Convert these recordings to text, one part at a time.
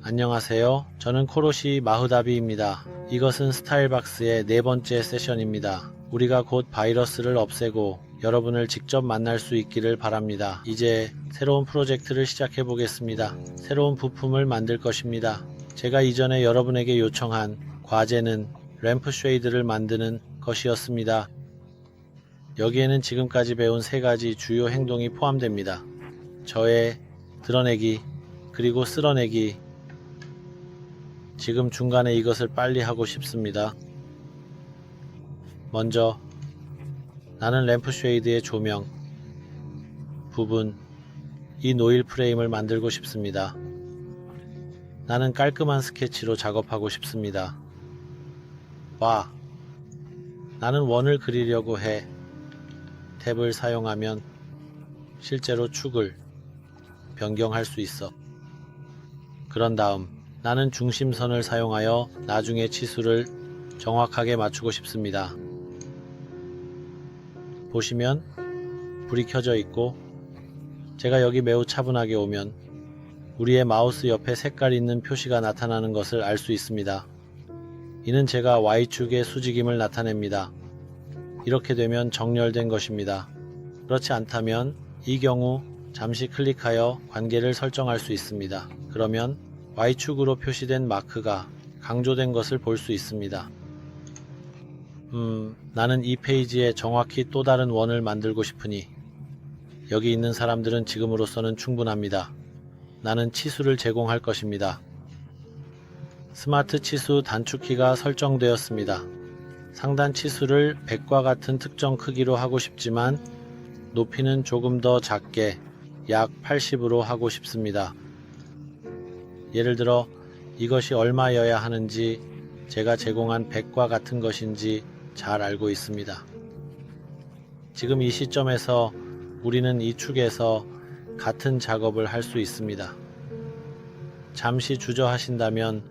안녕하세요. 저는 코로시 마흐다비입니다. 이것은 스타일박스의 네 번째 세션입니다. 우리가 곧 바이러스를 없애고 여러분을 직접 만날 수 있기를 바랍니다. 이제 새로운 프로젝트를 시작해 보겠습니다. 새로운 부품을 만들 것입니다. 제가 이전에 여러분에게 요청한 과제는 램프 쉐이드를 만드는 것이었습니다. 여기에는 지금까지 배운 세 가지 주요 행동이 포함됩니다. 저의 드러내기, 그리고 쓸어내기. 지금 중간에 이것을 빨리 하고 싶습니다. 먼저 나는 램프 쉐이드의 조명 부분, 이 노일 프레임을 만들고 싶습니다. 나는 깔끔한 스케치로 작업하고 싶습니다. 와, 나는 원을 그리려고 해. 탭을 사용하면 실제로 축을 변경할 수 있어. 그런 다음 나는 중심선을 사용하여 나중에 치수를 정확하게 맞추고 싶습니다. 보시면 불이 켜져 있고, 제가 여기 매우 차분하게 오면 우리의 마우스 옆에 색깔 있는 표시가 나타나는 것을 알 수 있습니다. 이는 제가 Y축의 수직임을 나타냅니다. 이렇게 되면 정렬된 것입니다. 그렇지 않다면 이 경우 잠시 클릭하여 관계를 설정할 수 있습니다. 그러면 Y축으로 표시된 마크가 강조된 것을 볼 수 있습니다. 나는 이 페이지에 정확히 또 다른 원을 만들고 싶으니 여기 있는 사람들은 지금으로서는 충분합니다. 나는 치수를 제공할 것입니다. 스마트 치수 단축키가 설정되었습니다. 상단 치수를 100과 같은 특정 크기로 하고 싶지만 높이는 조금 더 작게 약 80으로 하고 싶습니다. 예를 들어 이것이 얼마여야 하는지 제가 제공한 100과 같은 것인지 잘 알고 있습니다. 지금 이 시점에서 우리는 이 축에서 같은 작업을 할 수 있습니다. 잠시 주저하신다면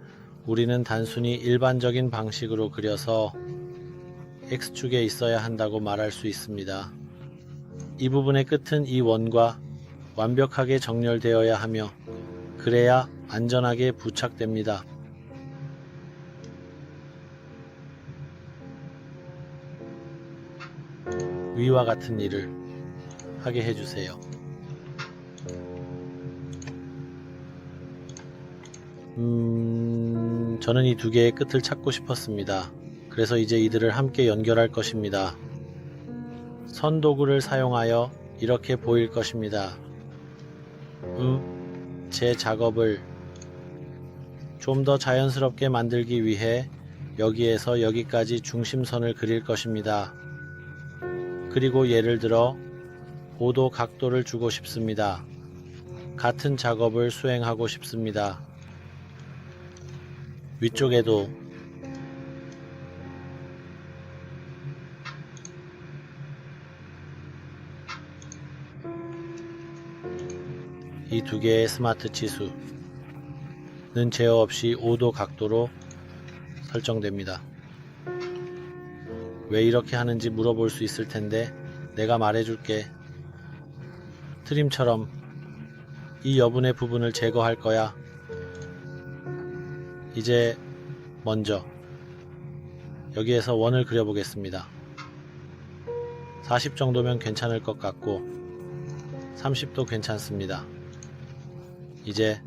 우리는 단순히 일반적인 방식으로 그려서 X축에 있어야 한다고 말할 수 있습니다. 이 부분의 끝은 이 원과 완벽하게 정렬되어야 하며 그래야 안전하게 부착됩니다. 위와 같은 일을 하게 해주세요. 저는 이 두 개의 끝을 찾고 싶었습니다. 그래서 이제 이들을 함께 연결할 것입니다. 선 도구를 사용하여 이렇게 보일 것입니다. 제 작업을 좀 더 자연스럽게 만들기 위해 여기에서 여기까지 중심선을 그릴 것입니다. 그리고 예를 들어 5도 각도를 주고 싶습니다. 같은 작업을 수행하고 싶습니다. 위쪽에도 이 두 개의 스마트 치수는 제어 없이 5도 각도로 설정됩니다. 왜 이렇게 하는지 물어볼 수 있을 텐데 내가 말해줄게. 트림처럼 이 여분의 부분을 제거할 거야. 이제 먼저 여기에서 원을 그려보겠습니다. 40 정도면 괜찮을 것 같고 30도 괜찮습니다. 이제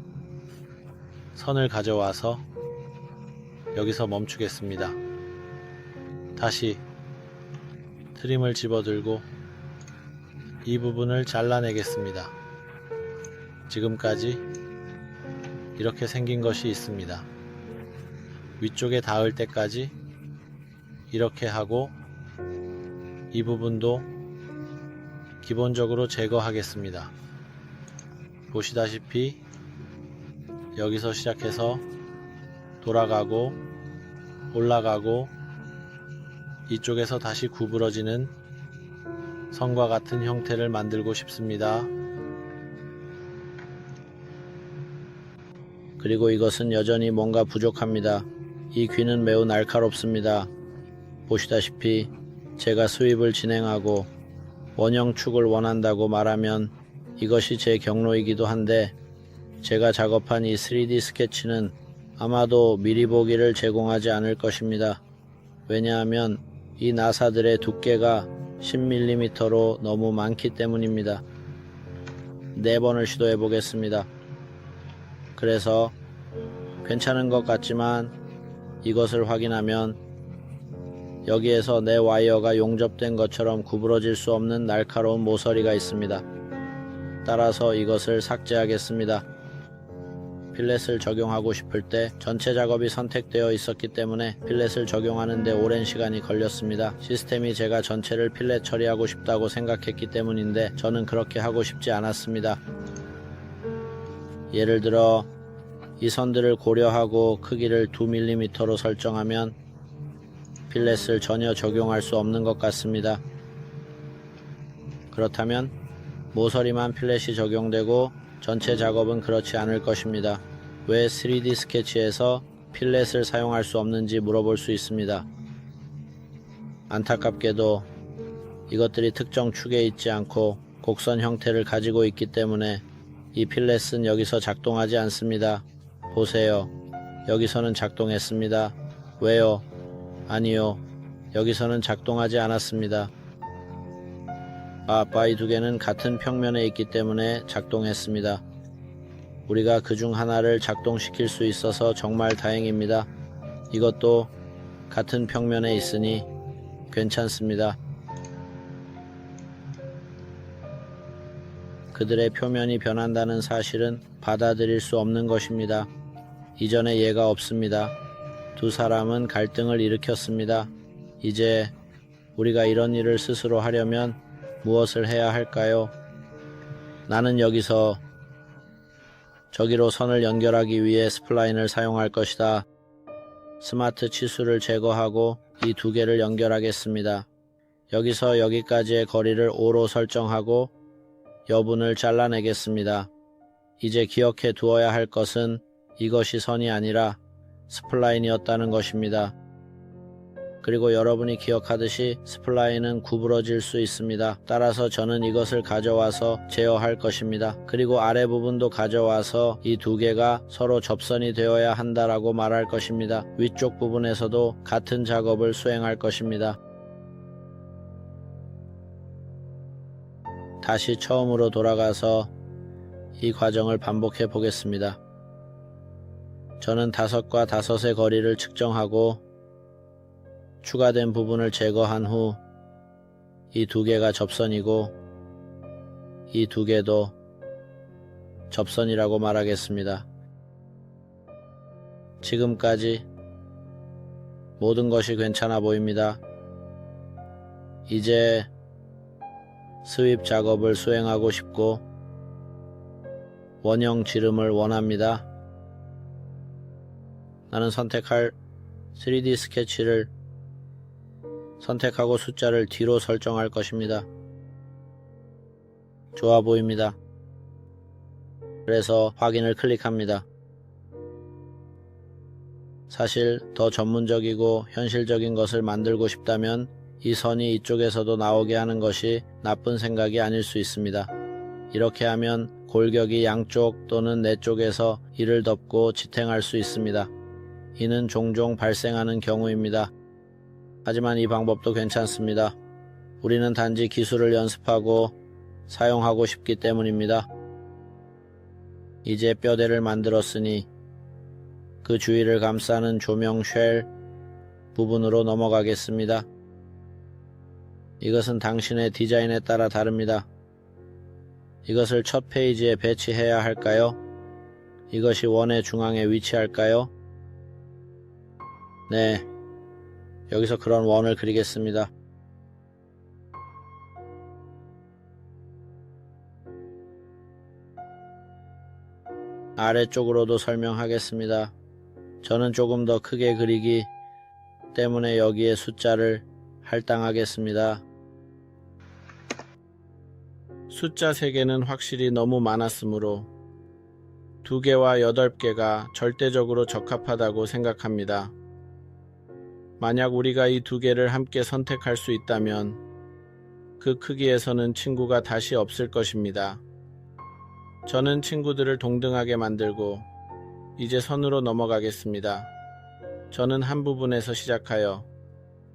선을 가져와서 여기서 멈추겠습니다. 다시 트림을 집어들고 이 부분을 잘라내겠습니다. 지금까지 이렇게 생긴 것이 있습니다. 위쪽에 닿을 때까지 이렇게 하고 이 부분도 기본적으로 제거하겠습니다. 보시다시피 여기서 시작해서 돌아가고 올라가고 이쪽에서 다시 구부러지는 선과 같은 형태를 만들고 싶습니다. 그리고 이것은 여전히 뭔가 부족합니다. 이 귀는 매우 날카롭습니다. 보시다시피 제가 스윕을 진행하고 원형 축을 원한다고 말하면 이것이 제 경로이기도 한데 제가 작업한 이 3D 스케치는 아마도 미리 보기를 제공하지 않을 것입니다. 왜냐하면 이 나사들의 두께가 10mm로 너무 많기 때문입니다. 4번을 시도해 보겠습니다. 그래서 괜찮은 것 같지만 이것을 확인하면 여기에서 내 와이어가 용접된 것처럼 구부러질 수 없는 날카로운 모서리가 있습니다. 따라서 이것을 삭제하겠습니다. 필렛을 적용하고 싶을 때 전체 작업이 선택되어 있었기 때문에 필렛을 적용하는 데 오랜 시간이 걸렸습니다. 시스템이 제가 전체를 필렛 처리하고 싶다고 생각했기 때문인데 저는 그렇게 하고 싶지 않았습니다. 예를 들어 이 선들을 고려하고 크기를 2mm로 설정하면 필렛을 전혀 적용할 수 없는 것 같습니다. 그렇다면 모서리만 필렛이 적용되고 전체 작업은 그렇지 않을 것입니다. 왜 3D 스케치에서 필렛을 사용할 수 없는지 물어볼 수 있습니다. 안타깝게도 이것들이 특정 축에 있지 않고 곡선 형태를 가지고 있기 때문에 이 필렛은 여기서 작동하지 않습니다. 보세요. 여기서는 작동했습니다. 왜요? 아니요. 여기서는 작동하지 않았습니다. 이 두 개는 같은 평면에 있기 때문에 작동했습니다. 우리가 그중 하나를 작동시킬 수 있어서 정말 다행입니다. 이것도 같은 평면에 있으니 괜찮습니다. 그들의 표면이 변한다는 사실은 받아들일 수 없는 것입니다. 이전에 예가 없습니다. 두 사람은 갈등을 일으켰습니다. 이제 우리가 이런 일을 스스로 하려면 무엇을 해야 할까요? 나는 여기서 저기로 선을 연결하기 위해 스플라인을 사용할 것이다. 스마트 치수를 제거하고 이 두 개를 연결하겠습니다. 여기서 여기까지의 거리를 5로 설정하고 여분을 잘라내겠습니다. 이제 기억해 두어야 할 것은 이것이 선이 아니라 스플라인이었다는 것입니다. 그리고 여러분이 기억하듯이 스플라인은 구부러질 수 있습니다. 따라서 저는 이것을 가져와서 제어할 것입니다. 그리고 아래 부분도 가져와서 이 두 개가 서로 접선이 되어야 한다라고 말할 것입니다. 위쪽 부분에서도 같은 작업을 수행할 것입니다. 다시 처음으로 돌아가서 이 과정을 반복해 보겠습니다. 저는 5과 5의 거리를 측정하고 추가된 부분을 제거한 후 이 두 개가 접선이고 이 두 개도 접선이라고 말하겠습니다. 지금까지 모든 것이 괜찮아 보입니다. 이제 스윕 작업을 수행하고 싶고 원형 지름을 원합니다. 나는 선택할 3D 스케치를 선택하고 숫자를 뒤로 설정할 것입니다. 좋아 보입니다. 그래서 확인을 클릭합니다. 사실 더 전문적이고 현실적인 것을 만들고 싶다면 이 선이 이쪽에서도 나오게 하는 것이 나쁜 생각이 아닐 수 있습니다. 이렇게 하면 골격이 양쪽 또는 네 쪽에서 이를 덮고 지탱할 수 있습니다. 이는 종종 발생하는 경우입니다. 하지만 이 방법도 괜찮습니다. 우리는 단지 기술을 연습하고 사용하고 싶기 때문입니다. 이제 뼈대를 만들었으니 그 주위를 감싸는 조명 쉘 부분으로 넘어가겠습니다. 이것은 당신의 디자인에 따라 다릅니다. 이것을 첫 페이지에 배치해야 할까요? 이것이 원의 중앙에 위치할까요? 네, 여기서 그런 원을 그리겠습니다. 아래쪽으로도 설명하겠습니다. 저는 조금 더 크게 그리기 때문에 여기에 숫자를 할당하겠습니다. 숫자 3개는 확실히 너무 많았으므로 2개와 8개가 절대적으로 적합하다고 생각합니다. 만약 우리가 이 2개를 함께 선택할 수 있다면 그 크기에서는 친구가 다시 없을 것입니다. 저는 친구들을 동등하게 만들고 이제 선으로 넘어가겠습니다. 저는 한 부분에서 시작하여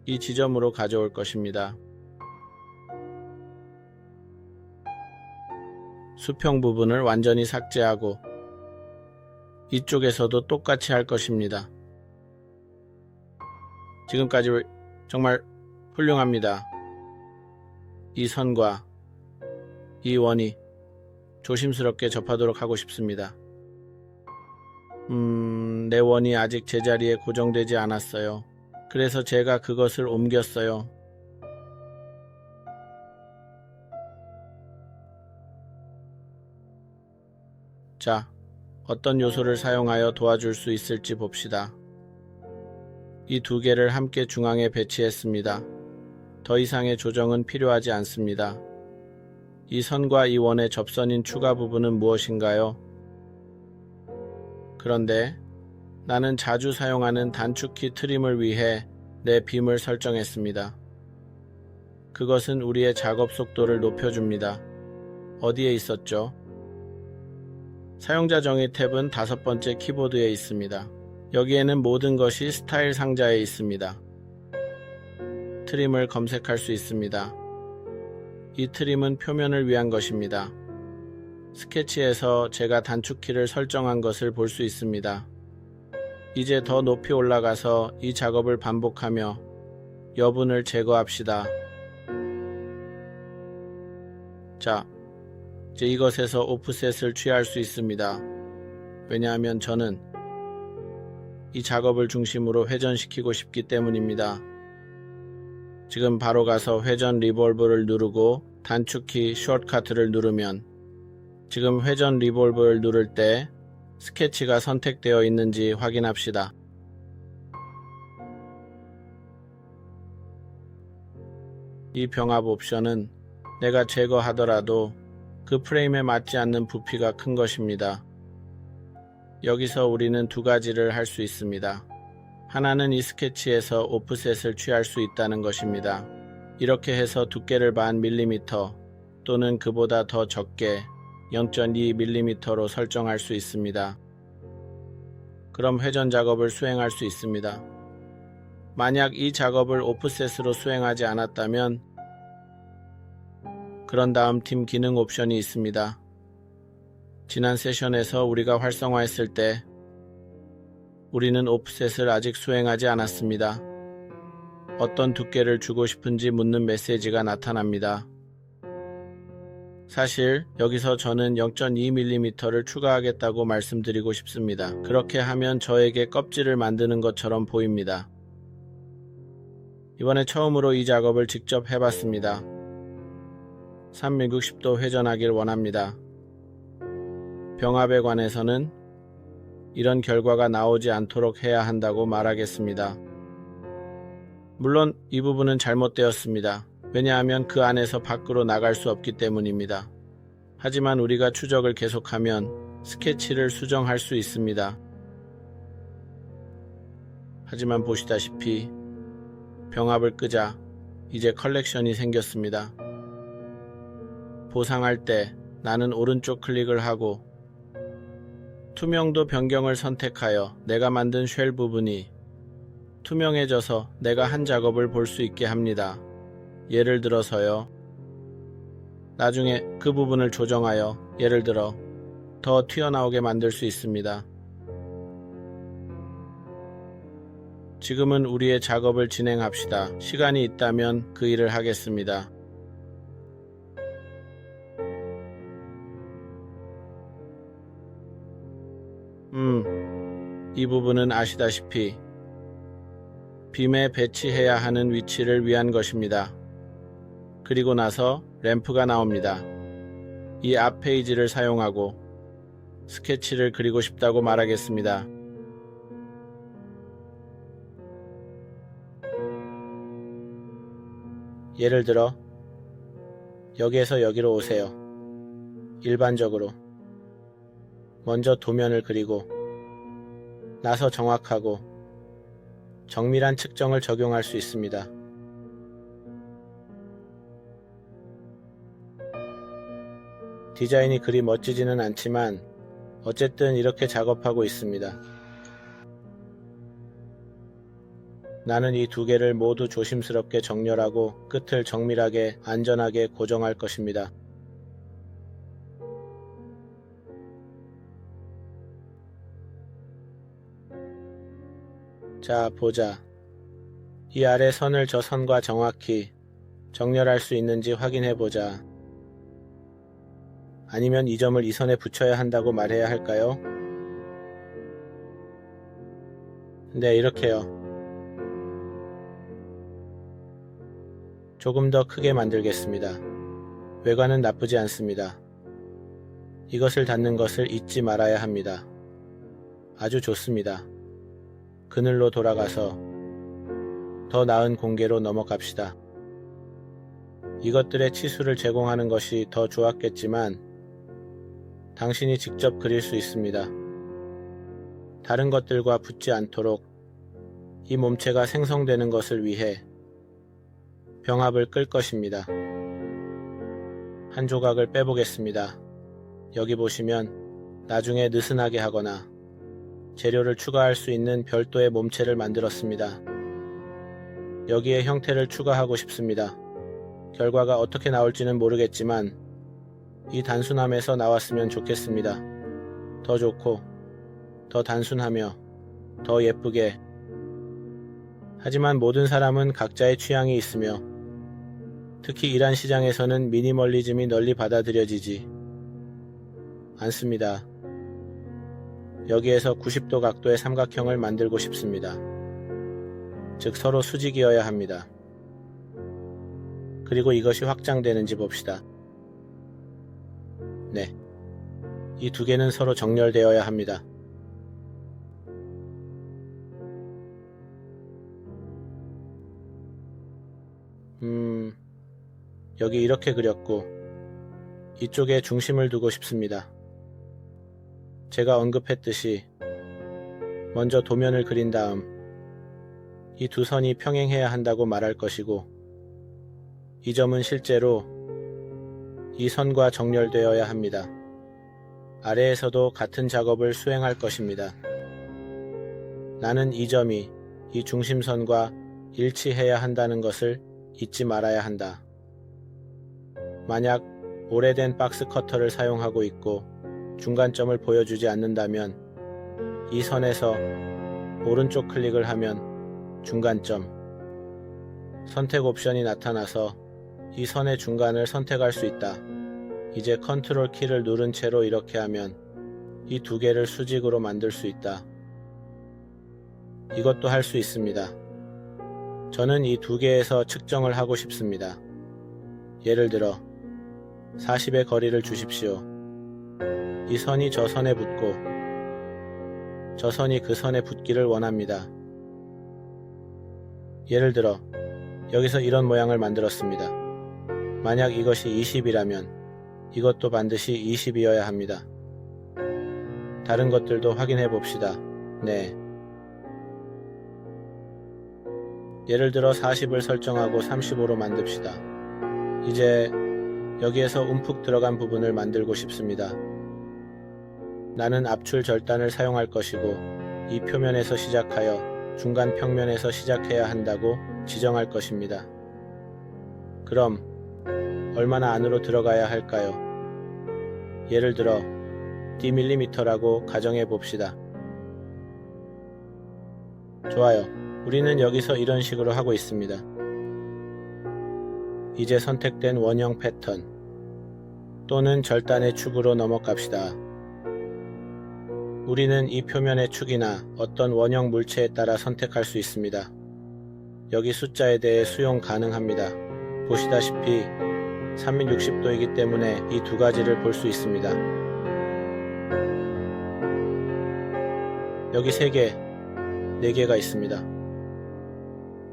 이 지점으로 가져올 것입니다. 수평 부분을 완전히 삭제하고 이쪽에서도 똑같이 할 것입니다. 지금까지 정말 훌륭합니다. 이 선과 이 원이 조심스럽게 접하도록 하고 싶습니다. 내 원이 아직 제자리에 고정되지 않았어요. 그래서 제가 그것을 옮겼어요. 자, 어떤 요소를 사용하여 도와줄 수 있을지 봅시다. 이 두 개를 함께 중앙에 배치했습니다. 더 이상의 조정은 필요하지 않습니다. 이 선과 이 원의 접선인 추가 부분은 무엇인가요? 그런데 나는 자주 사용하는 단축키 트림을 위해 내 빔을 설정했습니다. 그것은 우리의 작업 속도를 높여줍니다. 어디에 있었죠? 사용자 정의 탭은 5번째 키보드에 있습니다. 여기에는 모든 것이 스타일 상자에 있습니다. 트림을 검색할 수 있습니다. 이 트림은 표면을 위한 것입니다. 스케치에서 제가 단축키를 설정한 것을 볼 수 있습니다. 이제 더 높이 올라가서 이 작업을 반복하며 여분을 제거합시다. 자, 이제 이것에서 오프셋을 취할 수 있습니다. 왜냐하면 저는 이 작업을 중심으로 회전시키고 싶기 때문입니다. 지금 바로 가서 회전 리볼브를 누르고 단축키 숏커트를 누르면 지금 회전 리볼브를 누를 때 스케치가 선택되어 있는지 확인합시다. 이 병합 옵션은 내가 제거하더라도 그 프레임에 맞지 않는 부피가 큰 것입니다. 여기서 우리는 두 가지를 할 수 있습니다. 하나는 이 스케치에서 오프셋을 취할 수 있다는 것입니다. 이렇게 해서 두께를 반 밀리미터 또는 그보다 더 적게 0.2mm로 설정할 수 있습니다. 그럼 회전 작업을 수행할 수 있습니다. 만약 이 작업을 오프셋으로 수행하지 않았다면 그런 다음 팀 기능 옵션이 있습니다. 지난 세션에서 우리가 활성화했을 때 우리는 오프셋을 아직 수행하지 않았습니다. 어떤 두께를 주고 싶은지 묻는 메시지가 나타납니다. 사실 여기서 저는 0.2mm를 추가하겠다고 말씀드리고 싶습니다. 그렇게 하면 저에게 껍질을 만드는 것처럼 보입니다. 이번에 처음으로 이 작업을 직접 해봤습니다. 360도 회전하길 원합니다. 병합에 관해서는 이런 결과가 나오지 않도록 해야 한다고 말하겠습니다. 물론 이 부분은 잘못되었습니다. 왜냐하면 그 안에서 밖으로 나갈 수 없기 때문입니다. 하지만 우리가 추적을 계속하면 스케치를 수정할 수 있습니다. 하지만 보시다시피 병합을 끄자 이제 컬렉션이 생겼습니다. 보상할 때 나는 오른쪽 클릭을 하고 투명도 변경을 선택하여 내가 만든 쉘 부분이 투명해져서 내가 한 작업을 볼 수 있게 합니다. 예를 들어서요. 나중에 그 부분을 조정하여 예를 들어 더 튀어나오게 만들 수 있습니다. 지금은 우리의 작업을 진행합시다. 시간이 있다면 그 일을 하겠습니다. 이 부분은 아시다시피 빔에 배치해야 하는 위치를 위한 것입니다. 그리고 나서 램프가 나옵니다. 이 앞 페이지를 사용하고 스케치를 그리고 싶다고 말하겠습니다. 예를 들어 여기에서 여기로 오세요. 일반적으로 먼저 도면을 그리고 나서 정확하고 정밀한 측정을 적용할 수 있습니다. 디자인이 그리 멋지지는 않지만 어쨌든 이렇게 작업하고 있습니다. 나는 이 두 개를 모두 조심스럽게 정렬하고 끝을 정밀하게 안전하게 고정할 것입니다. 자, 보자. 이 아래 선을 저 선과 정확히 정렬할 수 있는지 확인해 보자. 아니면 이 점을 이 선에 붙여야 한다고 말해야 할까요? 네, 이렇게요. 조금 더 크게 만들겠습니다. 외관은 나쁘지 않습니다. 이것을 닫는 것을 잊지 말아야 합니다. 아주 좋습니다. 그늘로 돌아가서 더 나은 공개로 넘어갑시다. 이것들의 치수를 제공하는 것이 더 좋았겠지만 당신이 직접 그릴 수 있습니다. 다른 것들과 붙지 않도록 이 몸체가 생성되는 것을 위해 병합을 끌 것입니다. 한 조각을 빼보겠습니다. 여기 보시면 나중에 느슨하게 하거나 재료를 추가할 수 있는 별도의 몸체를 만들었습니다. 여기에 형태를 추가하고 싶습니다. 결과가 어떻게 나올지는 모르겠지만 이 단순함에서 나왔으면 좋겠습니다. 더 좋고 더 단순하며 더 예쁘게. 하지만 모든 사람은 각자의 취향이 있으며 특히 이란 시장에서는 미니멀리즘이 널리 받아들여지지 않습니다. 여기에서 90도 각도의 삼각형을 만들고 싶습니다. 즉 서로 수직이어야 합니다. 그리고 이것이 확장되는지 봅시다. 네. 이 두 개는 서로 정렬되어야 합니다. 여기 이렇게 그렸고 이쪽에 중심을 두고 싶습니다. 제가 언급했듯이 먼저 도면을 그린 다음 이 두 선이 평행해야 한다고 말할 것이고 이 점은 실제로 이 선과 정렬되어야 합니다. 아래에서도 같은 작업을 수행할 것입니다. 나는 이 점이 이 중심선과 일치해야 한다는 것을 잊지 말아야 한다. 만약 오래된 박스 커터를 사용하고 있고 중간점을 보여주지 않는다면 이 선에서 오른쪽 클릭을 하면 중간점 선택 옵션이 나타나서 이 선의 중간을 선택할 수 있다. 이제 컨트롤 키를 누른 채로 이렇게 하면 이 두 개를 수직으로 만들 수 있다. 이것도 할 수 있습니다. 저는 이 두 개에서 측정을 하고 싶습니다. 예를 들어 40의 거리를 주십시오. 이 선이 저 선에 붙고 저 선이 그 선에 붙기를 원합니다. 예를 들어 여기서 이런 모양을 만들었습니다. 만약 이것이 20이라면 이것도 반드시 20이어야 합니다. 다른 것들도 확인해 봅시다. 네. 예를 들어 40을 설정하고 35로 만듭시다. 이제 여기에서 움푹 들어간 부분을 만들고 싶습니다. 나는 압출 절단을 사용할 것이고 이 표면에서 시작하여 중간 평면에서 시작해야 한다고 지정할 것입니다. 그럼 얼마나 안으로 들어가야 할까요? 예를 들어 Dm라고 가정해 봅시다. 좋아요. 우리는 여기서 이런 식으로 하고 있습니다. 이제 선택된 원형 패턴 또는 절단의 축으로 넘어갑시다. 우리는 이 표면의 축이나 어떤 원형 물체에 따라 선택할 수 있습니다. 여기 숫자에 대해 수용 가능합니다. 보시다시피 360도이기 때문에 이 두 가지를 볼 수 있습니다. 여기 3개, 4개가 있습니다.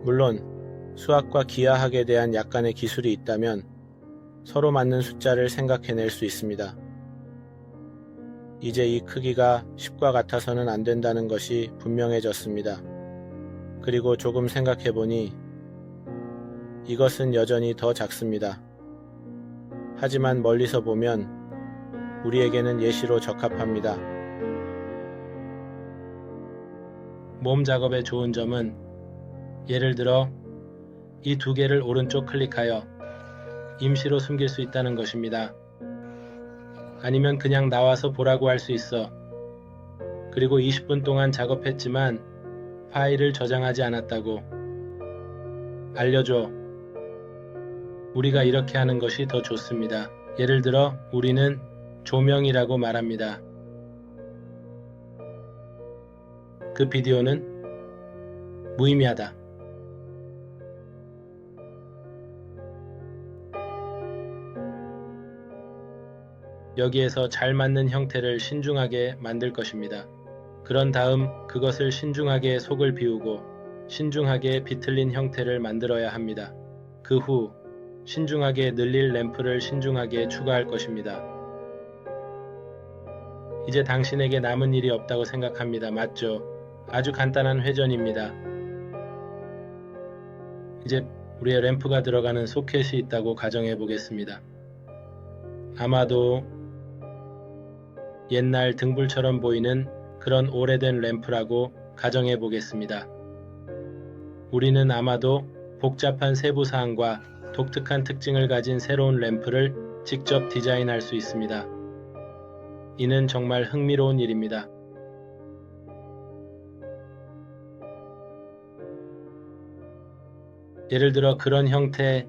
물론 수학과 기하학에 대한 약간의 기술이 있다면 서로 맞는 숫자를 생각해낼 수 있습니다. 이제 이 크기가 10과 같아서는 안 된다는 것이 분명해졌습니다. 그리고 조금 생각해보니 이것은 여전히 더 작습니다. 하지만 멀리서 보면 우리에게는 예시로 적합합니다. 몸 작업의 좋은 점은 예를 들어 이 두 개를 오른쪽 클릭하여 임시로 숨길 수 있다는 것입니다. 아니면 그냥 나와서 보라고 할 수 있어. 그리고 20분 동안 작업했지만 파일을 저장하지 않았다고 알려줘. 우리가 이렇게 하는 것이 더 좋습니다. 예를 들어 우리는 조명이라고 말합니다. 그 비디오는 무의미하다. 여기에서 잘 맞는 형태를 신중하게 만들 것입니다. 그런 다음 그것을 신중하게 속을 비우고 신중하게 비틀린 형태를 만들어야 합니다. 그 후 신중하게 늘릴 램프를 신중하게 추가할 것입니다. 이제 당신에게 남은 일이 없다고 생각합니다. 맞죠? 아주 간단한 회전입니다. 이제 우리의 램프가 들어가는 소켓이 있다고 가정해 보겠습니다. 아마도 옛날 등불처럼 보이는 그런 오래된 램프라고 가정해 보겠습니다. 우리는 아마도 복잡한 세부사항과 독특한 특징을 가진 새로운 램프를 직접 디자인할 수 있습니다. 이는 정말 흥미로운 일입니다. 예를 들어 그런 형태,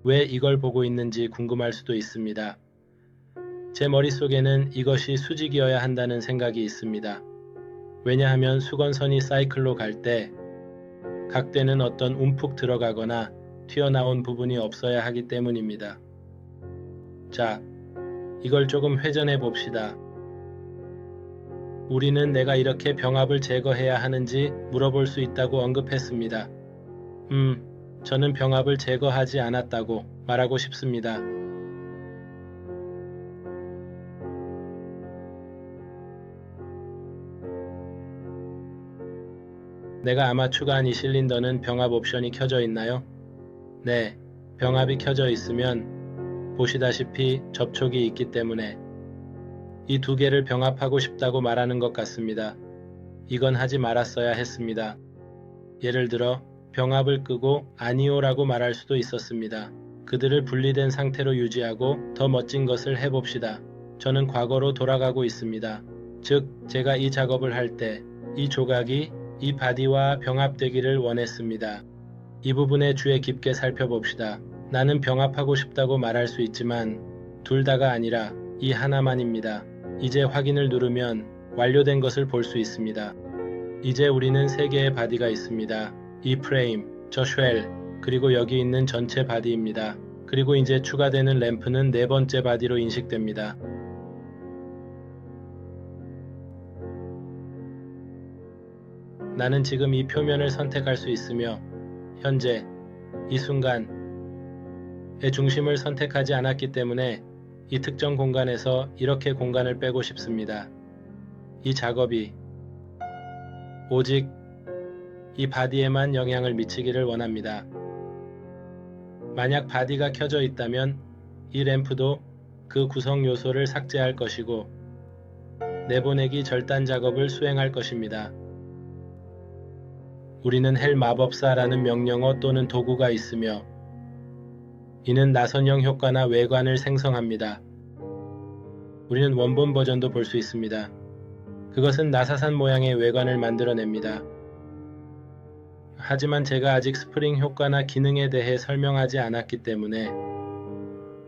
왜 이걸 보고 있는지 궁금할 수도 있습니다. 제 머릿속에는 이것이 수직이어야 한다는 생각이 있습니다. 왜냐하면 수건선이 사이클로 갈 때 각대는 어떤 움푹 들어가거나 튀어나온 부분이 없어야 하기 때문입니다. 자, 이걸 조금 회전해 봅시다. 우리는 내가 이렇게 병합을 제거해야 하는지 물어볼 수 있다고 언급했습니다. 저는 병합을 제거하지 않았다고 말하고 싶습니다. 내가 아마 추가한 이 실린더는 병합 옵션이 켜져 있나요? 네, 병합이 켜져 있으면 보시다시피 접촉이 있기 때문에 이 두 개를 병합하고 싶다고 말하는 것 같습니다. 이건 하지 말았어야 했습니다. 예를 들어 병합을 끄고 아니오라고 말할 수도 있었습니다. 그들을 분리된 상태로 유지하고 더 멋진 것을 해봅시다. 저는 과거로 돌아가고 있습니다. 즉, 제가 이 작업을 할 때 이 조각이 이 바디와 병합되기를 원했습니다. 이 부분의 주에 깊게 살펴봅시다. 나는 병합하고 싶다고 말할 수 있지만 둘 다가 아니라 이 하나만입니다. 이제 확인을 누르면 완료된 것을 볼 수 있습니다. 이제 우리는 세 개의 바디가 있습니다. 이 프레임, 저 쉘, 그리고 여기 있는 전체 바디입니다. 그리고 이제 추가되는 램프는 네 번째 바디로 인식됩니다. 나는 지금 이 표면을 선택할 수 있으며 현재 이 순간의 중심을 선택하지 않았기 때문에 이 특정 공간에서 이렇게 공간을 빼고 싶습니다. 이 작업이 오직 이 바디에만 영향을 미치기를 원합니다. 만약 바디가 켜져 있다면 이 램프도 그 구성 요소를 삭제할 것이고 내보내기 절단 작업을 수행할 것입니다. 우리는 헬 마법사라는 명령어 또는 도구가 있으며 이는 나선형 효과나 외관을 생성합니다. 우리는 원본 버전도 볼 수 있습니다. 그것은 나사산 모양의 외관을 만들어냅니다. 하지만 제가 아직 스프링 효과나 기능에 대해 설명하지 않았기 때문에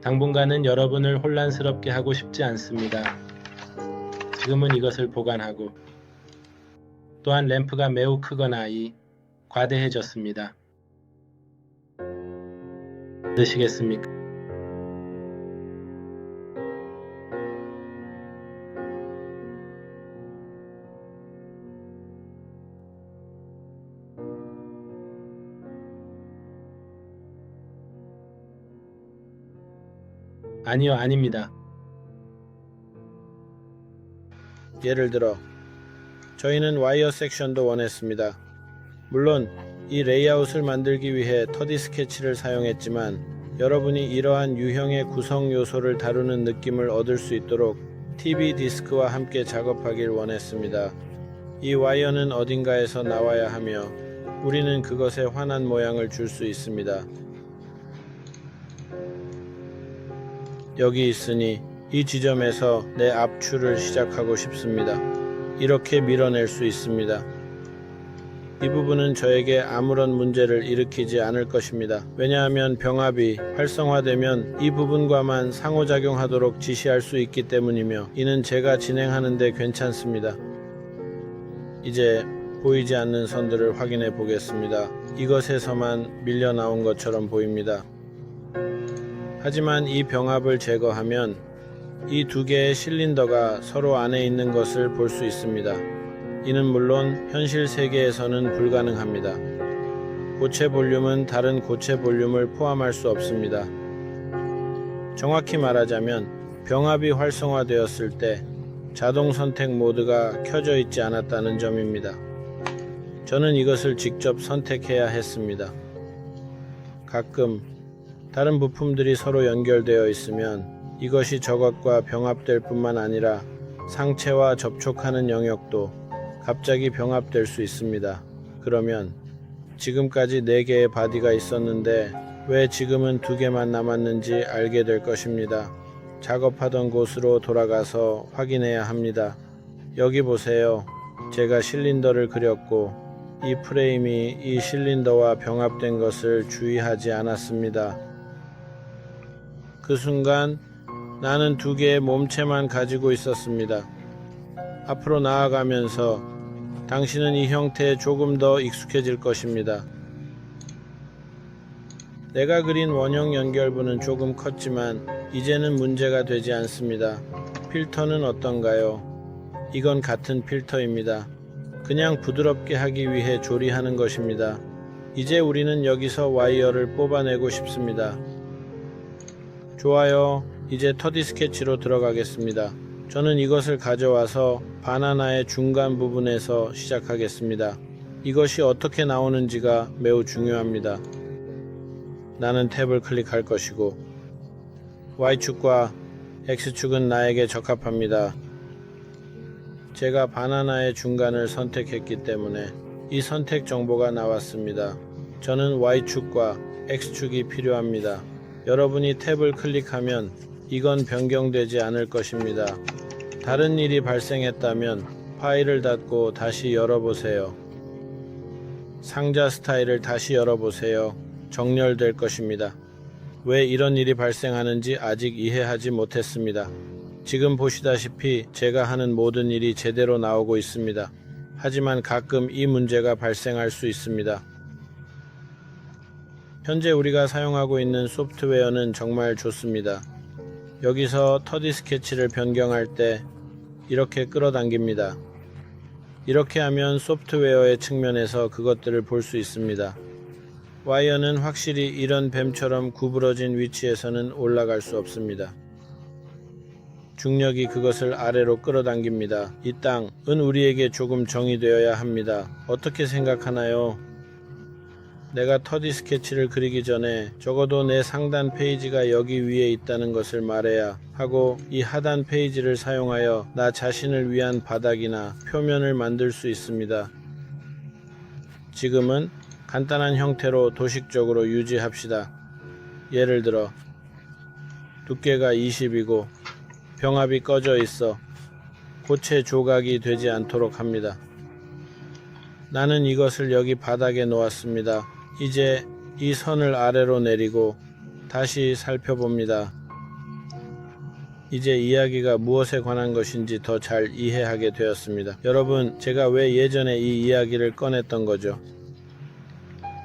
당분간은 여러분을 혼란스럽게 하고 싶지 않습니다. 지금은 이것을 보관하고 또한 램프가 매우 크거나 과대해졌습니다. 드시겠습니까? 아니요, 아닙니다. 예를 들어 저희는 와이어 섹션도 원했습니다. 물론 이 레이아웃을 만들기 위해 터디 스케치를 사용했지만 여러분이 이러한 유형의 구성 요소를 다루는 느낌을 얻을 수 있도록 TV 디스크와 함께 작업하길 원했습니다. 이 와이어는 어딘가에서 나와야 하며 우리는 그것에 환한 모양을 줄 수 있습니다. 여기 있으니 이 지점에서 내 압출을 시작하고 싶습니다. 이렇게 밀어낼 수 있습니다. 이 부분은 저에게 아무런 문제를 일으키지 않을 것입니다. 왜냐하면 병합이 활성화되면 이 부분과만 상호작용하도록 지시할 수 있기 때문이며 이는 제가 진행하는 데 괜찮습니다. 이제 보이지 않는 선들을 확인해 보겠습니다. 이것에서만 밀려 나온 것처럼 보입니다. 하지만 이 병합을 제거하면 이 두 개의 실린더가 서로 안에 있는 것을 볼 수 있습니다. 이는 물론 현실 세계에서는 불가능합니다. 고체 볼륨은 다른 고체 볼륨을 포함할 수 없습니다. 정확히 말하자면 병합이 활성화되었을 때 자동 선택 모드가 켜져 있지 않았다는 점입니다. 저는 이것을 직접 선택해야 했습니다. 가끔 다른 부품들이 서로 연결되어 있으면 이것이 저것과 병합될 뿐만 아니라 상체와 접촉하는 영역도 갑자기 병합될 수 있습니다. 그러면 지금까지 4개의 바디가 있었는데 왜 지금은 2개만 남았는지 알게 될 것입니다. 작업하던 곳으로 돌아가서 확인해야 합니다. 여기 보세요. 제가 실린더를 그렸고 이 프레임이 이 실린더와 병합된 것을 주의하지 않았습니다. 그 순간 나는 2개의 몸체만 가지고 있었습니다. 앞으로 나아가면서 당신은 이 형태에 조금 더 익숙해질 것입니다. 내가 그린 원형 연결부는 조금 컸지만 이제는 문제가 되지 않습니다. 필터는 어떤가요? 이건 같은 필터입니다. 그냥 부드럽게 하기 위해 조리하는 것입니다. 이제 우리는 여기서 와이어를 뽑아내고 싶습니다. 좋아요. 이제 터디 스케치로 들어가겠습니다. 저는 이것을 가져와서 바나나의 중간 부분에서 시작하겠습니다. 이것이 어떻게 나오는지가 매우 중요합니다. 나는 탭을 클릭할 것이고 Y축과 X축은 나에게 적합합니다. 제가 바나나의 중간을 선택했기 때문에 이 선택 정보가 나왔습니다. 저는 Y축과 X축이 필요합니다. 여러분이 탭을 클릭하면 이건 변경되지 않을 것입니다. 다른 일이 발생했다면 파일을 닫고 다시 열어보세요. 상자 스타일을 다시 열어보세요. 정렬될 것입니다. 왜 이런 일이 발생하는지 아직 이해하지 못했습니다. 지금 보시다시피 제가 하는 모든 일이 제대로 나오고 있습니다. 하지만 가끔 이 문제가 발생할 수 있습니다. 현재 우리가 사용하고 있는 소프트웨어는 정말 좋습니다. 여기서 터디 스케치를 변경할 때 이렇게 끌어당깁니다. 이렇게 하면 소프트웨어의 측면에서 그것들을 볼 수 있습니다. 와이어는 확실히 이런 뱀처럼 구부러진 위치에서는 올라갈 수 없습니다. 중력이 그것을 아래로 끌어당깁니다. 이 땅은 우리에게 조금 정의되어야 합니다. 어떻게 생각하나요? 내가 터디 스케치를 그리기 전에 적어도 내 상단 페이지가 여기 위에 있다는 것을 말해야 하고 이 하단 페이지를 사용하여 나 자신을 위한 바닥이나 표면을 만들 수 있습니다. 지금은 간단한 형태로 도식적으로 유지합시다. 예를 들어 두께가 20이고 병합이 꺼져 있어 고체 조각이 되지 않도록 합니다. 나는 이것을 여기 바닥에 놓았습니다. 이제 이 선을 아래로 내리고 다시 살펴봅니다. 이제 이야기가 무엇에 관한 것인지 더 잘 이해하게 되었습니다. 여러분, 제가 왜 예전에 이 이야기를 꺼냈던 거죠?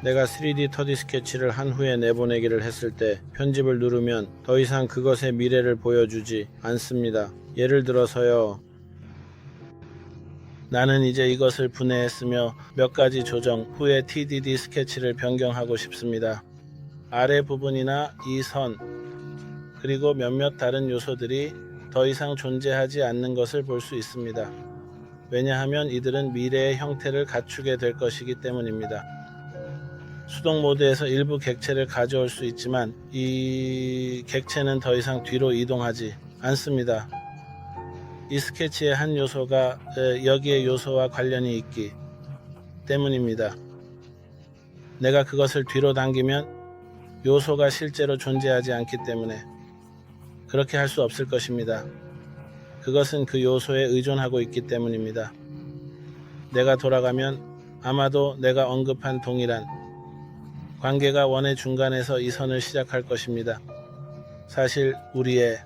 내가 3D 터디 스케치를 한 후에 내보내기를 했을 때 편집을 누르면 더 이상 그것의 미래를 보여주지 않습니다. 예를 들어서요. 나는 이제 이것을 분해했으며 몇 가지 조정 후에 TDD 스케치를 변경하고 싶습니다. 아래 부분이나 이 선, 그리고 몇몇 다른 요소들이 더 이상 존재하지 않는 것을 볼 수 있습니다. 왜냐하면 이들은 미래의 형태를 갖추게 될 것이기 때문입니다. 수동 모드에서 일부 객체를 가져올 수 있지만 이 객체는 더 이상 뒤로 이동하지 않습니다. 이 스케치의 한 요소가 여기의 요소와 관련이 있기 때문입니다. 내가 그것을 뒤로 당기면 요소가 실제로 존재하지 않기 때문에 그렇게 할 수 없을 것입니다. 그것은 그 요소에 의존하고 있기 때문입니다. 내가 돌아가면 아마도 내가 언급한 동일한 관계가 원의 중간에서 이 선을 시작할 것입니다. 사실 우리의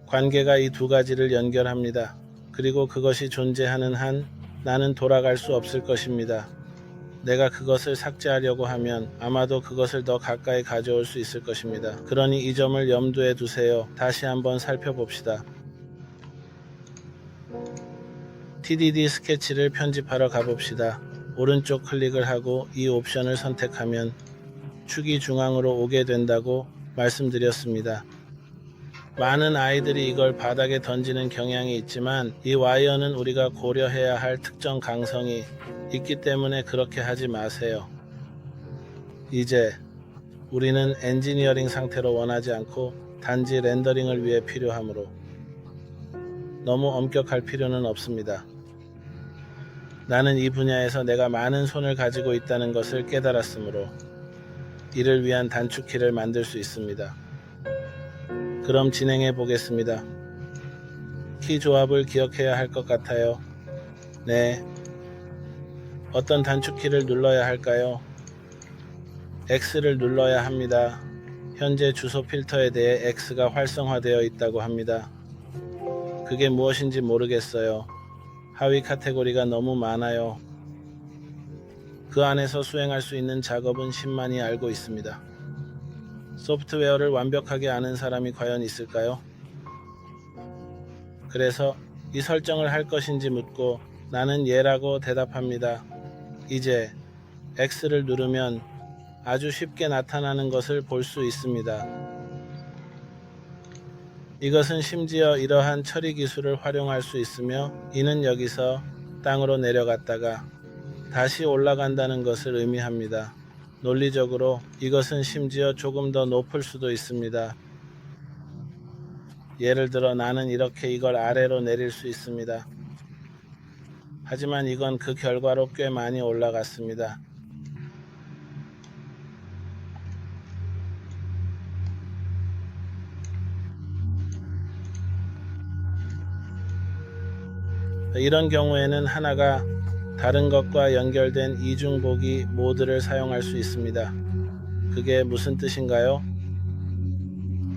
관계가 이 두 가지를 연결합니다. 그리고 그것이 존재하는 한 나는 돌아갈 수 없을 것입니다. 내가 그것을 삭제하려고 하면 아마도 그것을 더 가까이 가져올 수 있을 것입니다. 그러니 이 점을 염두에 두세요. 다시 한번 살펴봅시다. TDD 스케치를 편집하러 가봅시다. 오른쪽 클릭을 하고 이 옵션을 선택하면 축이 중앙으로 오게 된다고 말씀드렸습니다. 많은 아이들이 이걸 바닥에 던지는 경향이 있지만 이 와이어는 우리가 고려해야 할 특정 강성이 있기 때문에 그렇게 하지 마세요. 이제 우리는 엔지니어링 상태로 원하지 않고 단지 렌더링을 위해 필요하므로 너무 엄격할 필요는 없습니다. 나는 이 분야에서 내가 많은 손을 가지고 있다는 것을 깨달았으므로 이를 위한 단축키를 만들 수 있습니다. 그럼 진행해 보겠습니다. 키 조합을 기억해야 할 것 같아요. 네. 어떤 단축키를 눌러야 할까요? X를 눌러야 합니다. 현재 주소 필터에 대해 X가 활성화되어 있다고 합니다. 그게 무엇인지 모르겠어요. 하위 카테고리가 너무 많아요. 그 안에서 수행할 수 있는 작업은 10만이 알고 있습니다. 소프트웨어를 완벽하게 아는 사람이 과연 있을까요? 그래서 이 설정을 할 것인지 묻고 나는 예라고 대답합니다. 이제 X를 누르면 아주 쉽게 나타나는 것을 볼 수 있습니다. 이것은 심지어 이러한 처리 기술을 활용할 수 있으며 이는 여기서 땅으로 내려갔다가 다시 올라간다는 것을 의미합니다. 논리적으로 이것은 심지어 조금 더 높을 수도 있습니다. 예를 들어 나는 이렇게 이걸 아래로 내릴 수 있습니다. 하지만 이건 그 결과로 꽤 많이 올라갔습니다. 이런 경우에는 하나가 다른 것과 연결된 이중보기 모드를 사용할 수 있습니다. 그게 무슨 뜻인가요?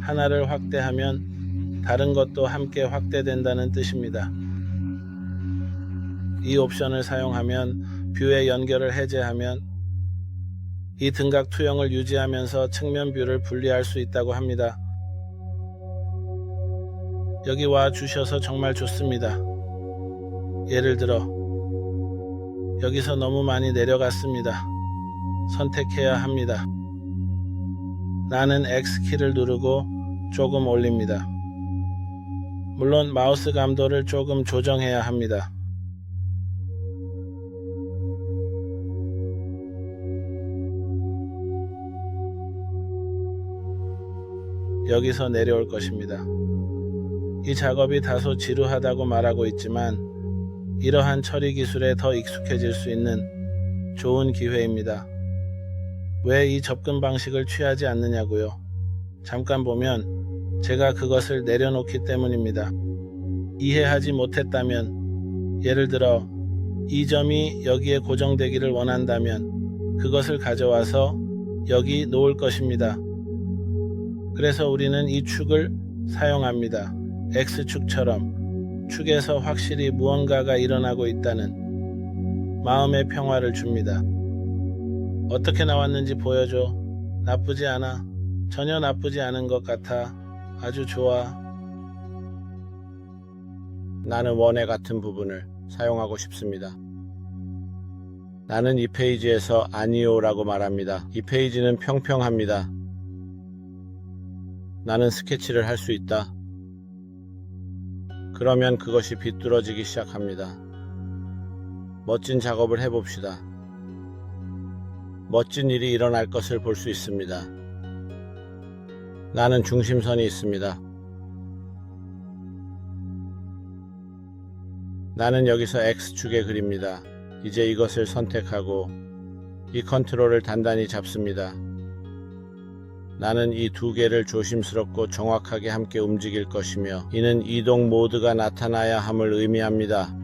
하나를 확대하면 다른 것도 함께 확대된다는 뜻입니다. 이 옵션을 사용하면 뷰의 연결을 해제하면 이 등각 투영을 유지하면서 측면 뷰를 분리할 수 있다고 합니다. 여기 와 주셔서 정말 좋습니다. 예를 들어 여기서 너무 많이 내려갔습니다. 선택해야 합니다. 나는 X키를 누르고 조금 올립니다. 물론 마우스 감도를 조금 조정해야 합니다. 여기서 내려올 것입니다. 이 작업이 다소 지루하다고 말하고 있지만 이러한 처리 기술에 더 익숙해질 수 있는 좋은 기회입니다. 왜 이 접근 방식을 취하지 않느냐고요? 잠깐 보면 제가 그것을 내려놓기 때문입니다. 이해하지 못했다면 예를 들어 이 점이 여기에 고정되기를 원한다면 그것을 가져와서 여기 놓을 것입니다. 그래서 우리는 이 축을 사용합니다. X축처럼 축에서 확실히 무언가가 일어나고 있다는 마음의 평화를 줍니다. 어떻게 나왔는지 보여줘. 나쁘지 않아. 전혀 나쁘지 않은 것 같아. 아주 좋아. 나는 원의 같은 부분을 사용하고 싶습니다. 나는 이 페이지에서 아니요라고 말합니다. 이 페이지는 평평합니다. 나는 스케치를 할 수 있다. 그러면 그것이 비뚤어지기 시작합니다. 멋진 작업을 해봅시다. 멋진 일이 일어날 것을 볼 수 있습니다. 나는 중심선이 있습니다. 나는 여기서 X축에 그립니다. 이제 이것을 선택하고 이 컨트롤을 단단히 잡습니다. 나는 이 두 개를 조심스럽고 정확하게 함께 움직일 것이며 이는 이동 모드가 나타나야 함을 의미합니다.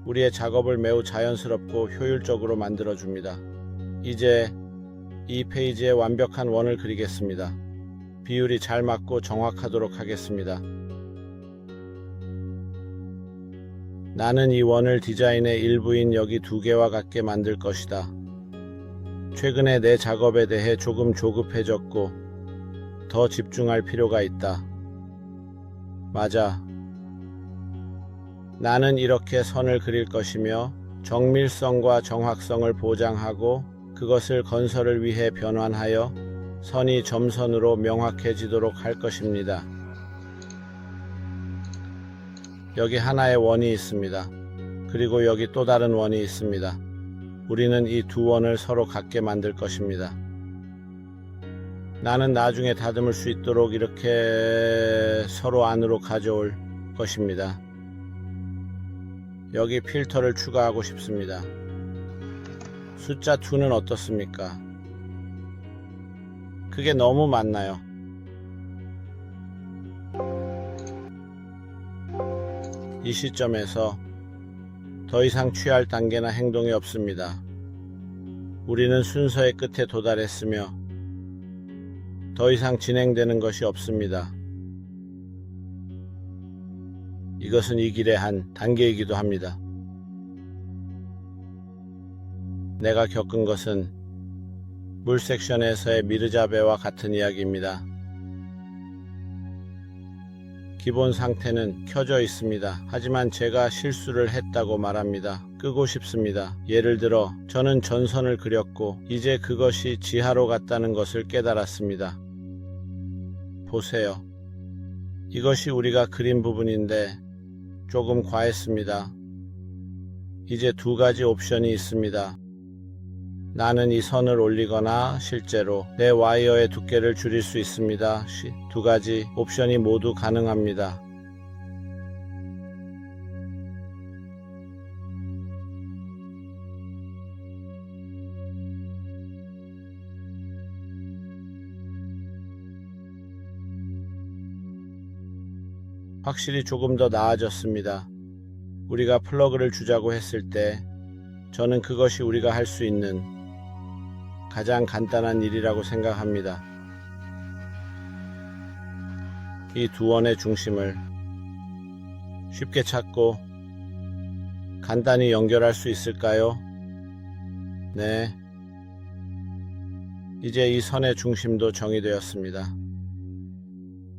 우리의 작업을 매우 자연스럽고 효율적으로 만들어줍니다. 이제 이 페이지에 완벽한 원을 그리겠습니다. 비율이 잘 맞고 정확하도록 하겠습니다. 나는 이 원을 디자인의 일부인 여기 두 개와 같게 만들 것이다. 최근에 내 작업에 대해 조금 조급해졌고 더 집중할 필요가 있다. 맞아. 나는 이렇게 선을 그릴 것이며 정밀성과 정확성을 보장하고 그것을 건설을 위해 변환하여 선이 점선으로 명확해지도록 할 것입니다. 여기 하나의 원이 있습니다. 그리고 여기 또 다른 원이 있습니다. 우리는 이 두 원을 서로 같게 만들 것입니다. 나는 나중에 다듬을 수 있도록 이렇게 서로 안으로 가져올 것입니다. 여기 필터를 추가하고 싶습니다. 숫자 2는 어떻습니까? 그게 너무 많나요? 이 시점에서 더 이상 취할 단계나 행동이 없습니다. 우리는 순서의 끝에 도달했으며 더 이상 진행되는 것이 없습니다. 이것은 이 길의 한 단계이기도 합니다. 내가 겪은 것은 물 섹션에서의 미르자베와 같은 이야기입니다. 기본 상태는 켜져 있습니다. 하지만 제가 실수를 했다고 말합니다. 끄고 싶습니다. 예를 들어 저는 전선을 그렸고 이제 그것이 지하로 갔다는 것을 깨달았습니다. 보세요. 이것이 우리가 그린 부분인데 조금 과했습니다. 이제 두 가지 옵션이 있습니다. 나는 이 선을 올리거나 실제로 내 와이어의 두께를 줄일 수 있습니다. 두 가지 옵션이 모두 가능합니다. 확실히 조금 더 나아졌습니다. 우리가 플러그를 주자고 했을 때 저는 그것이 우리가 할 수 있는 가장 간단한 일이라고 생각합니다. 이 두 원의 중심을 쉽게 찾고 간단히 연결할 수 있을까요? 네. 이제 이 선의 중심도 정의되었습니다.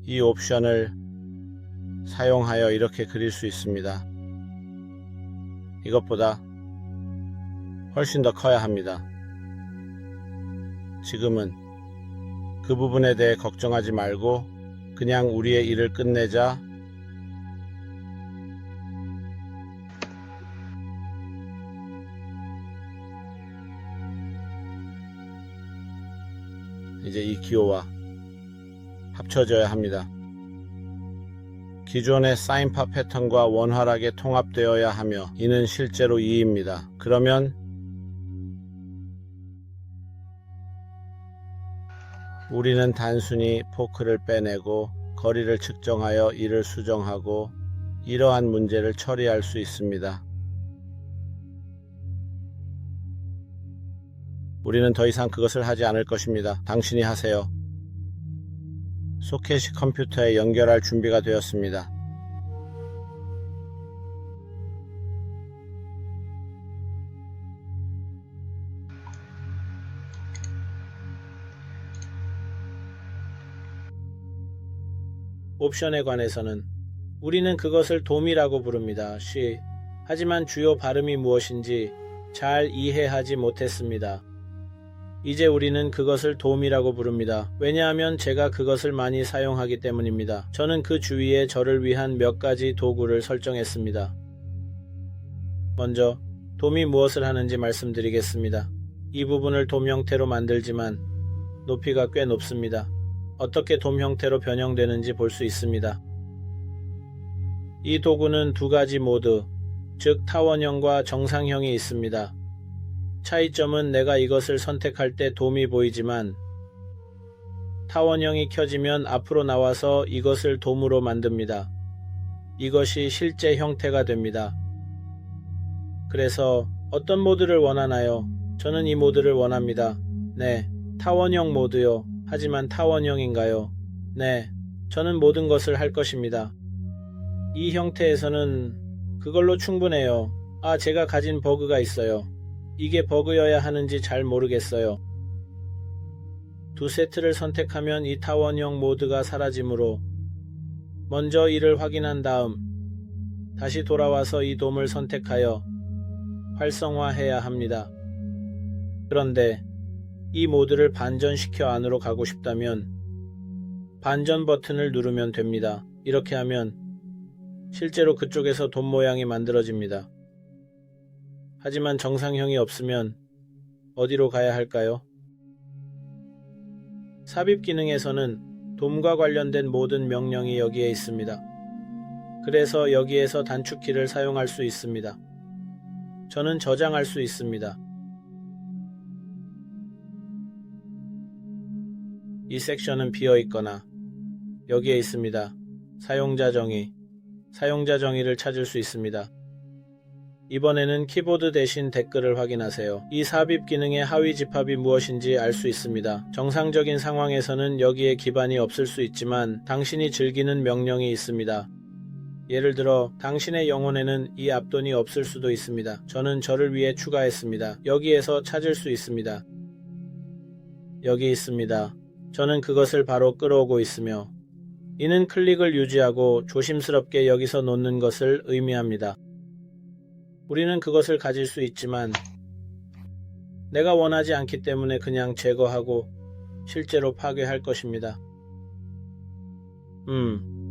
이 옵션을 사용하여 이렇게 그릴 수 있습니다. 이것보다 훨씬 더 커야 합니다. 지금은 그 부분에 대해 걱정하지 말고 그냥 우리의 일을 끝내자. 이제 이 기호와 합쳐져야 합니다. 기존의 사인파 패턴과 원활하게 통합되어야 하며 이는 실제로 2입니다. 그러면 우리는 단순히 포크를 빼내고 거리를 측정하여 이를 수정하고 이러한 문제를 처리할 수 있습니다. 우리는 더 이상 그것을 하지 않을 것입니다. 당신이 하세요. 소켓이 컴퓨터에 연결할 준비가 되었습니다. 옵션에 관해서는 우리는 그것을 돔이라고 부릅니다. 하지만 주요 발음이 무엇인지 잘 이해하지 못했습니다. 이제 우리는 그것을 돔이라고 부릅니다. 왜냐하면 제가 그것을 많이 사용하기 때문입니다. 저는 그 주위에 저를 위한 몇 가지 도구를 설정했습니다. 먼저 돔이 무엇을 하는지 말씀드리겠습니다. 이 부분을 돔 형태로 만들지만 높이가 꽤 높습니다. 어떻게 돔 형태로 변형되는지 볼 수 있습니다. 이 도구는 두 가지 모드, 즉 타원형과 정상형이 있습니다. 차이점은 내가 이것을 선택할 때 돔이 보이지만 타원형이 켜지면 앞으로 나와서 이것을 돔으로 만듭니다. 이것이 실제 형태가 됩니다. 그래서 어떤 모드를 원하나요? 저는 이 모드를 원합니다. 네, 타원형 모드요. 하지만 타원형인가요? 네, 저는 모든 것을 할 것입니다. 이 형태에서는 그걸로 충분해요. 아, 제가 가진 버그가 있어요. 이게 버그여야 하는지 잘 모르겠어요. 두 세트를 선택하면 이 타원형 모드가 사라지므로 먼저 이를 확인한 다음 다시 돌아와서 이 돔을 선택하여 활성화해야 합니다. 그런데 이 모드를 반전시켜 안으로 가고 싶다면 반전 버튼을 누르면 됩니다. 이렇게 하면 실제로 그쪽에서 돔 모양이 만들어집니다. 하지만 정상형이 없으면 어디로 가야 할까요? 삽입 기능에서는 돔과 관련된 모든 명령이 여기에 있습니다. 그래서 여기에서 단축키를 사용할 수 있습니다. 저는 저장할 수 있습니다. 이 섹션은 비어 있거나 여기에 있습니다. 사용자 정의, 사용자 정의를 찾을 수 있습니다. 이번에는 키보드 대신 댓글을 확인하세요. 이 삽입 기능의 하위 집합이 무엇인지 알 수 있습니다. 정상적인 상황에서는 여기에 기반이 없을 수 있지만 당신이 즐기는 명령이 있습니다. 예를 들어 당신의 영혼에는 이 앞돈이 없을 수도 있습니다. 저는 저를 위해 추가했습니다. 여기에서 찾을 수 있습니다. 여기 있습니다. 저는 그것을 바로 끌어오고 있으며 이는 클릭을 유지하고 조심스럽게 여기서 놓는 것을 의미합니다. 우리는 그것을 가질 수 있지만 내가 원하지 않기 때문에 그냥 제거하고 실제로 파괴할 것입니다.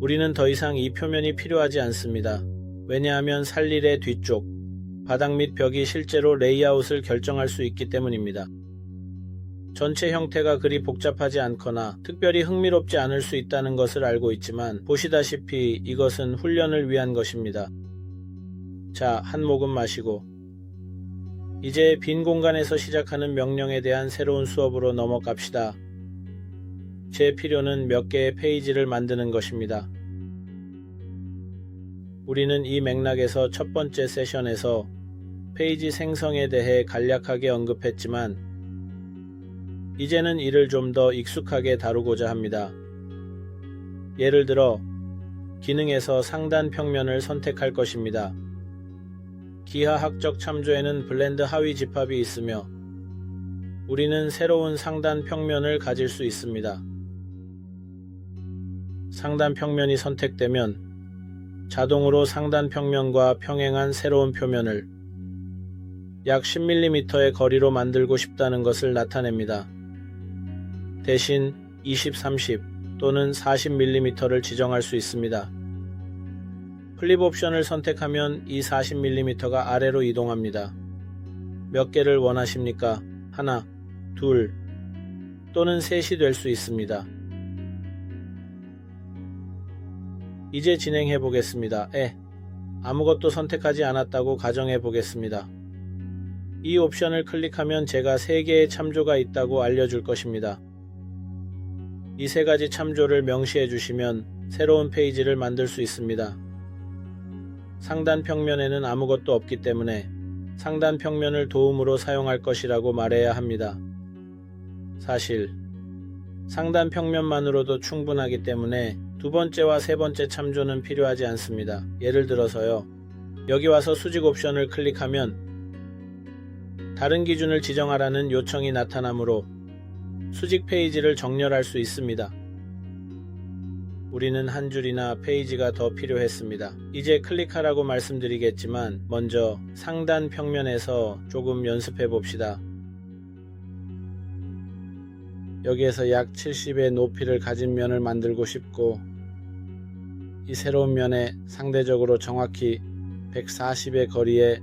우리는 더 이상 이 표면이 필요하지 않습니다. 왜냐하면 살릴의 뒤쪽, 바닥 및 벽이 실제로 레이아웃을 결정할 수 있기 때문입니다. 전체 형태가 그리 복잡하지 않거나 특별히 흥미롭지 않을 수 있다는 것을 알고 있지만 보시다시피 이것은 훈련을 위한 것입니다. 자, 한 모금 마시고 이제 빈 공간에서 시작하는 명령에 대한 새로운 수업으로 넘어갑시다. 제 필요는 몇 개의 페이지를 만드는 것입니다. 우리는 이 맥락에서 첫 번째 세션에서 페이지 생성에 대해 간략하게 언급했지만 이제는 이를 좀 더 익숙하게 다루고자 합니다. 예를 들어 기능에서 상단 평면을 선택할 것입니다. 기하학적 참조에는 블렌드 하위 집합이 있으며 우리는 새로운 상단 평면을 가질 수 있습니다. 상단 평면이 선택되면 자동으로 상단 평면과 평행한 새로운 표면을 약 10mm의 거리로 만들고 싶다는 것을 나타냅니다. 대신 20, 30 또는 40mm를 지정할 수 있습니다. 플립 옵션을 선택하면 이 40mm가 아래로 이동합니다. 몇 개를 원하십니까? 하나, 둘 또는 셋이 될 수 있습니다. 이제 진행해 보겠습니다. 아무것도 선택하지 않았다고 가정해 보겠습니다. 이 옵션을 클릭하면 제가 3개의 참조가 있다고 알려줄 것입니다. 이 3가지 참조를 명시해 주시면 새로운 페이지를 만들 수 있습니다. 상단 평면에는 아무것도 없기 때문에 상단 평면을 도움으로 사용할 것이라고 말해야 합니다. 사실 상단 평면만으로도 충분하기 때문에 두 번째와 세 번째 참조는 필요하지 않습니다. 예를 들어서요. 여기 와서 수직 옵션을 클릭하면 다른 기준을 지정하라는 요청이 나타나므로 수직 페이지를 정렬할 수 있습니다. 우리는 한 줄이나 페이지가 더 필요했습니다. 이제 클릭하라고 말씀드리겠지만 먼저 상단 평면에서 조금 연습해 봅시다. 여기에서 약 70의 높이를 가진 면을 만들고 싶고 이 새로운 면에 상대적으로 정확히 140의 거리에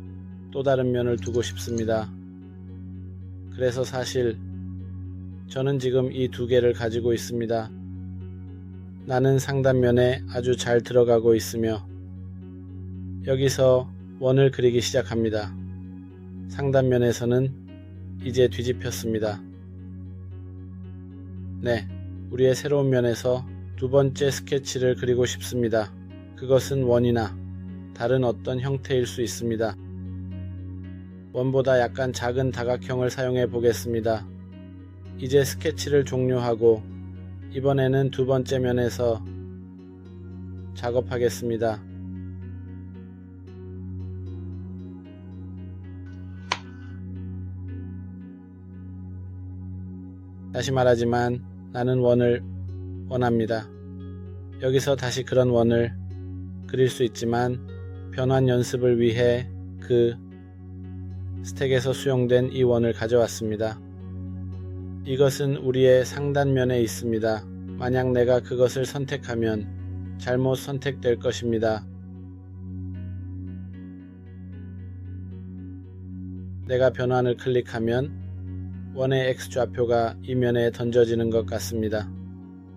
또 다른 면을 두고 싶습니다. 그래서 사실 저는 지금 이 두 개를 가지고 있습니다. 나는 상단면에 아주 잘 들어가고 있으며 여기서 원을 그리기 시작합니다. 상단면에서는 이제 뒤집혔습니다. 네, 우리의 새로운 면에서 두 번째 스케치를 그리고 싶습니다. 그것은 원이나 다른 어떤 형태일 수 있습니다. 원보다 약간 작은 다각형을 사용해 보겠습니다. 이제 스케치를 종료하고 이번에는 두 번째 면에서 작업하겠습니다. 다시 말하지만 나는 원을 원합니다. 여기서 다시 그런 원을 그릴 수 있지만 변환 연습을 위해 그 스택에서 수용된 이 원을 가져왔습니다. 이것은 우리의 상단면에 있습니다. 만약 내가 그것을 선택하면 잘못 선택될 것입니다. 내가 변환을 클릭하면 원의 X좌표가 이 면에 던져지는 것 같습니다.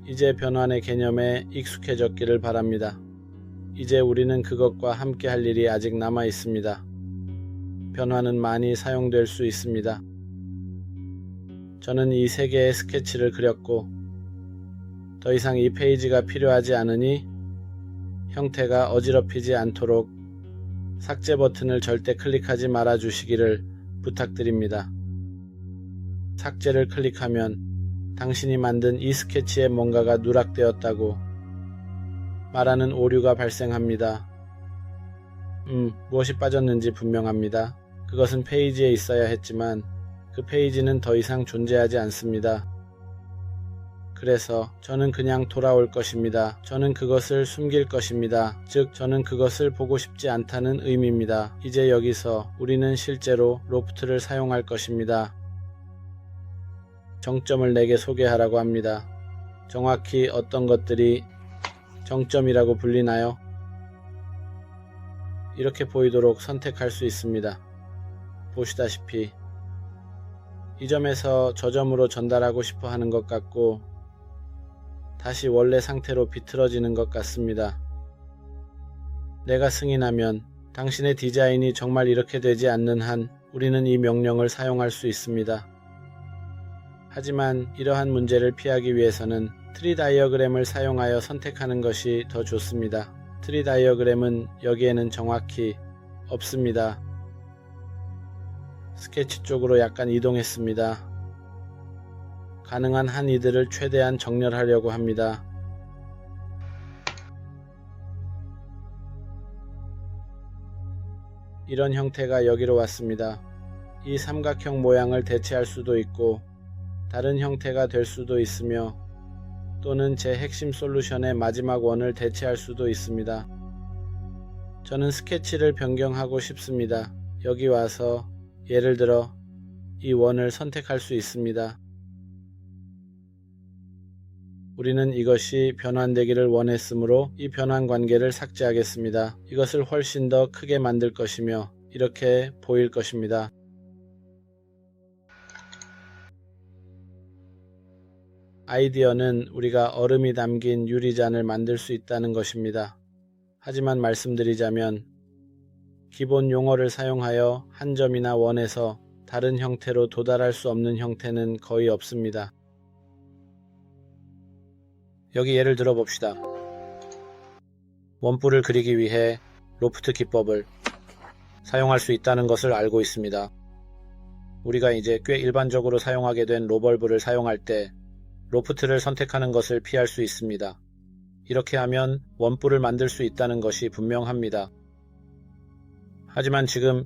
이제 변환의 개념에 익숙해졌기를 바랍니다. 이제 우리는 그것과 함께 할 일이 아직 남아 있습니다. 변환은 많이 사용될 수 있습니다. 저는 이 세 개의 스케치를 그렸고 더 이상 이 페이지가 필요하지 않으니 형태가 어지럽히지 않도록 삭제 버튼을 절대 클릭하지 말아 주시기를 부탁드립니다. 삭제를 클릭하면 당신이 만든 이 스케치에 뭔가가 누락되었다고 말하는 오류가 발생합니다. 무엇이 빠졌는지 분명합니다. 그것은 페이지에 있어야 했지만 그 페이지는 더 이상 존재하지 않습니다. 그래서 저는 그냥 돌아올 것입니다. 저는 그것을 숨길 것입니다. 즉, 저는 그것을 보고 싶지 않다는 의미입니다. 이제 여기서 우리는 실제로 로프트를 사용할 것입니다. 정점을 내게 소개하라고 합니다. 정확히 어떤 것들이 정점이라고 불리나요? 이렇게 보이도록 선택할 수 있습니다. 보시다시피 이 점에서 저 점으로 전달하고 싶어 하는 것 같고 다시 원래 상태로 비틀어지는 것 같습니다. 내가 승인하면 당신의 디자인이 정말 이렇게 되지 않는 한 우리는 이 명령을 사용할 수 있습니다. 하지만 이러한 문제를 피하기 위해서는 트리 다이어그램을 사용하여 선택하는 것이 더 좋습니다. 트리 다이어그램은 여기에는 정확히 없습니다. 스케치 쪽으로 약간 이동했습니다. 가능한 한 이들을 최대한 정렬하려고 합니다. 이런 형태가 여기로 왔습니다. 이 삼각형 모양을 대체할 수도 있고 다른 형태가 될 수도 있으며 또는 제 핵심 솔루션의 마지막 원을 대체할 수도 있습니다. 저는 스케치를 변경하고 싶습니다. 여기 와서 예를 들어 이 원을 선택할 수 있습니다. 우리는 이것이 변환되기를 원했으므로 이 변환 관계를 삭제하겠습니다. 이것을 훨씬 더 크게 만들 것이며 이렇게 보일 것입니다. 아이디어는 우리가 얼음이 담긴 유리잔을 만들 수 있다는 것입니다. 하지만 말씀드리자면 기본 용어를 사용하여 한 점이나 원에서 다른 형태로 도달할 수 없는 형태는 거의 없습니다. 여기 예를 들어 봅시다. 원뿔을 그리기 위해 로프트 기법을 사용할 수 있다는 것을 알고 있습니다. 우리가 이제 꽤 일반적으로 사용하게 된 로벌브를 사용할 때 로프트를 선택하는 것을 피할 수 있습니다. 이렇게 하면 원뿔을 만들 수 있다는 것이 분명합니다. 하지만 지금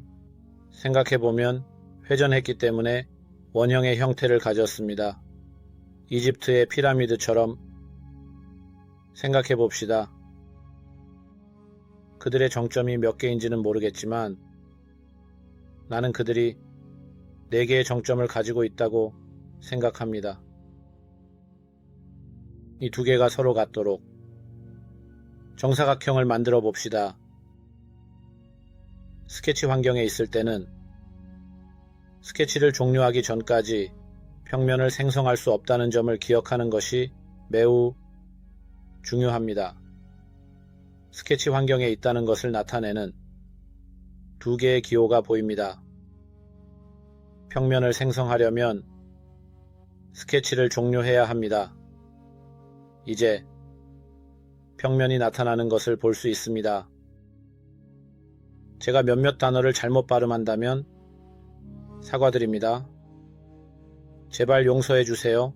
생각해보면 회전했기 때문에 원형의 형태를 가졌습니다. 이집트의 피라미드처럼 생각해봅시다. 그들의 정점이 몇 개인지는 모르겠지만 나는 그들이 4개의 정점을 가지고 있다고 생각합니다. 이 2개가 서로 같도록 정사각형을 만들어 봅시다. 스케치 환경에 있을 때는 스케치를 종료하기 전까지 평면을 생성할 수 없다는 점을 기억하는 것이 매우 중요합니다. 스케치 환경에 있다는 것을 나타내는 두 개의 기호가 보입니다. 평면을 생성하려면 스케치를 종료해야 합니다. 이제 평면이 나타나는 것을 볼 수 있습니다. 제가 몇몇 단어를 잘못 발음한다면 사과드립니다. 제발 용서해 주세요.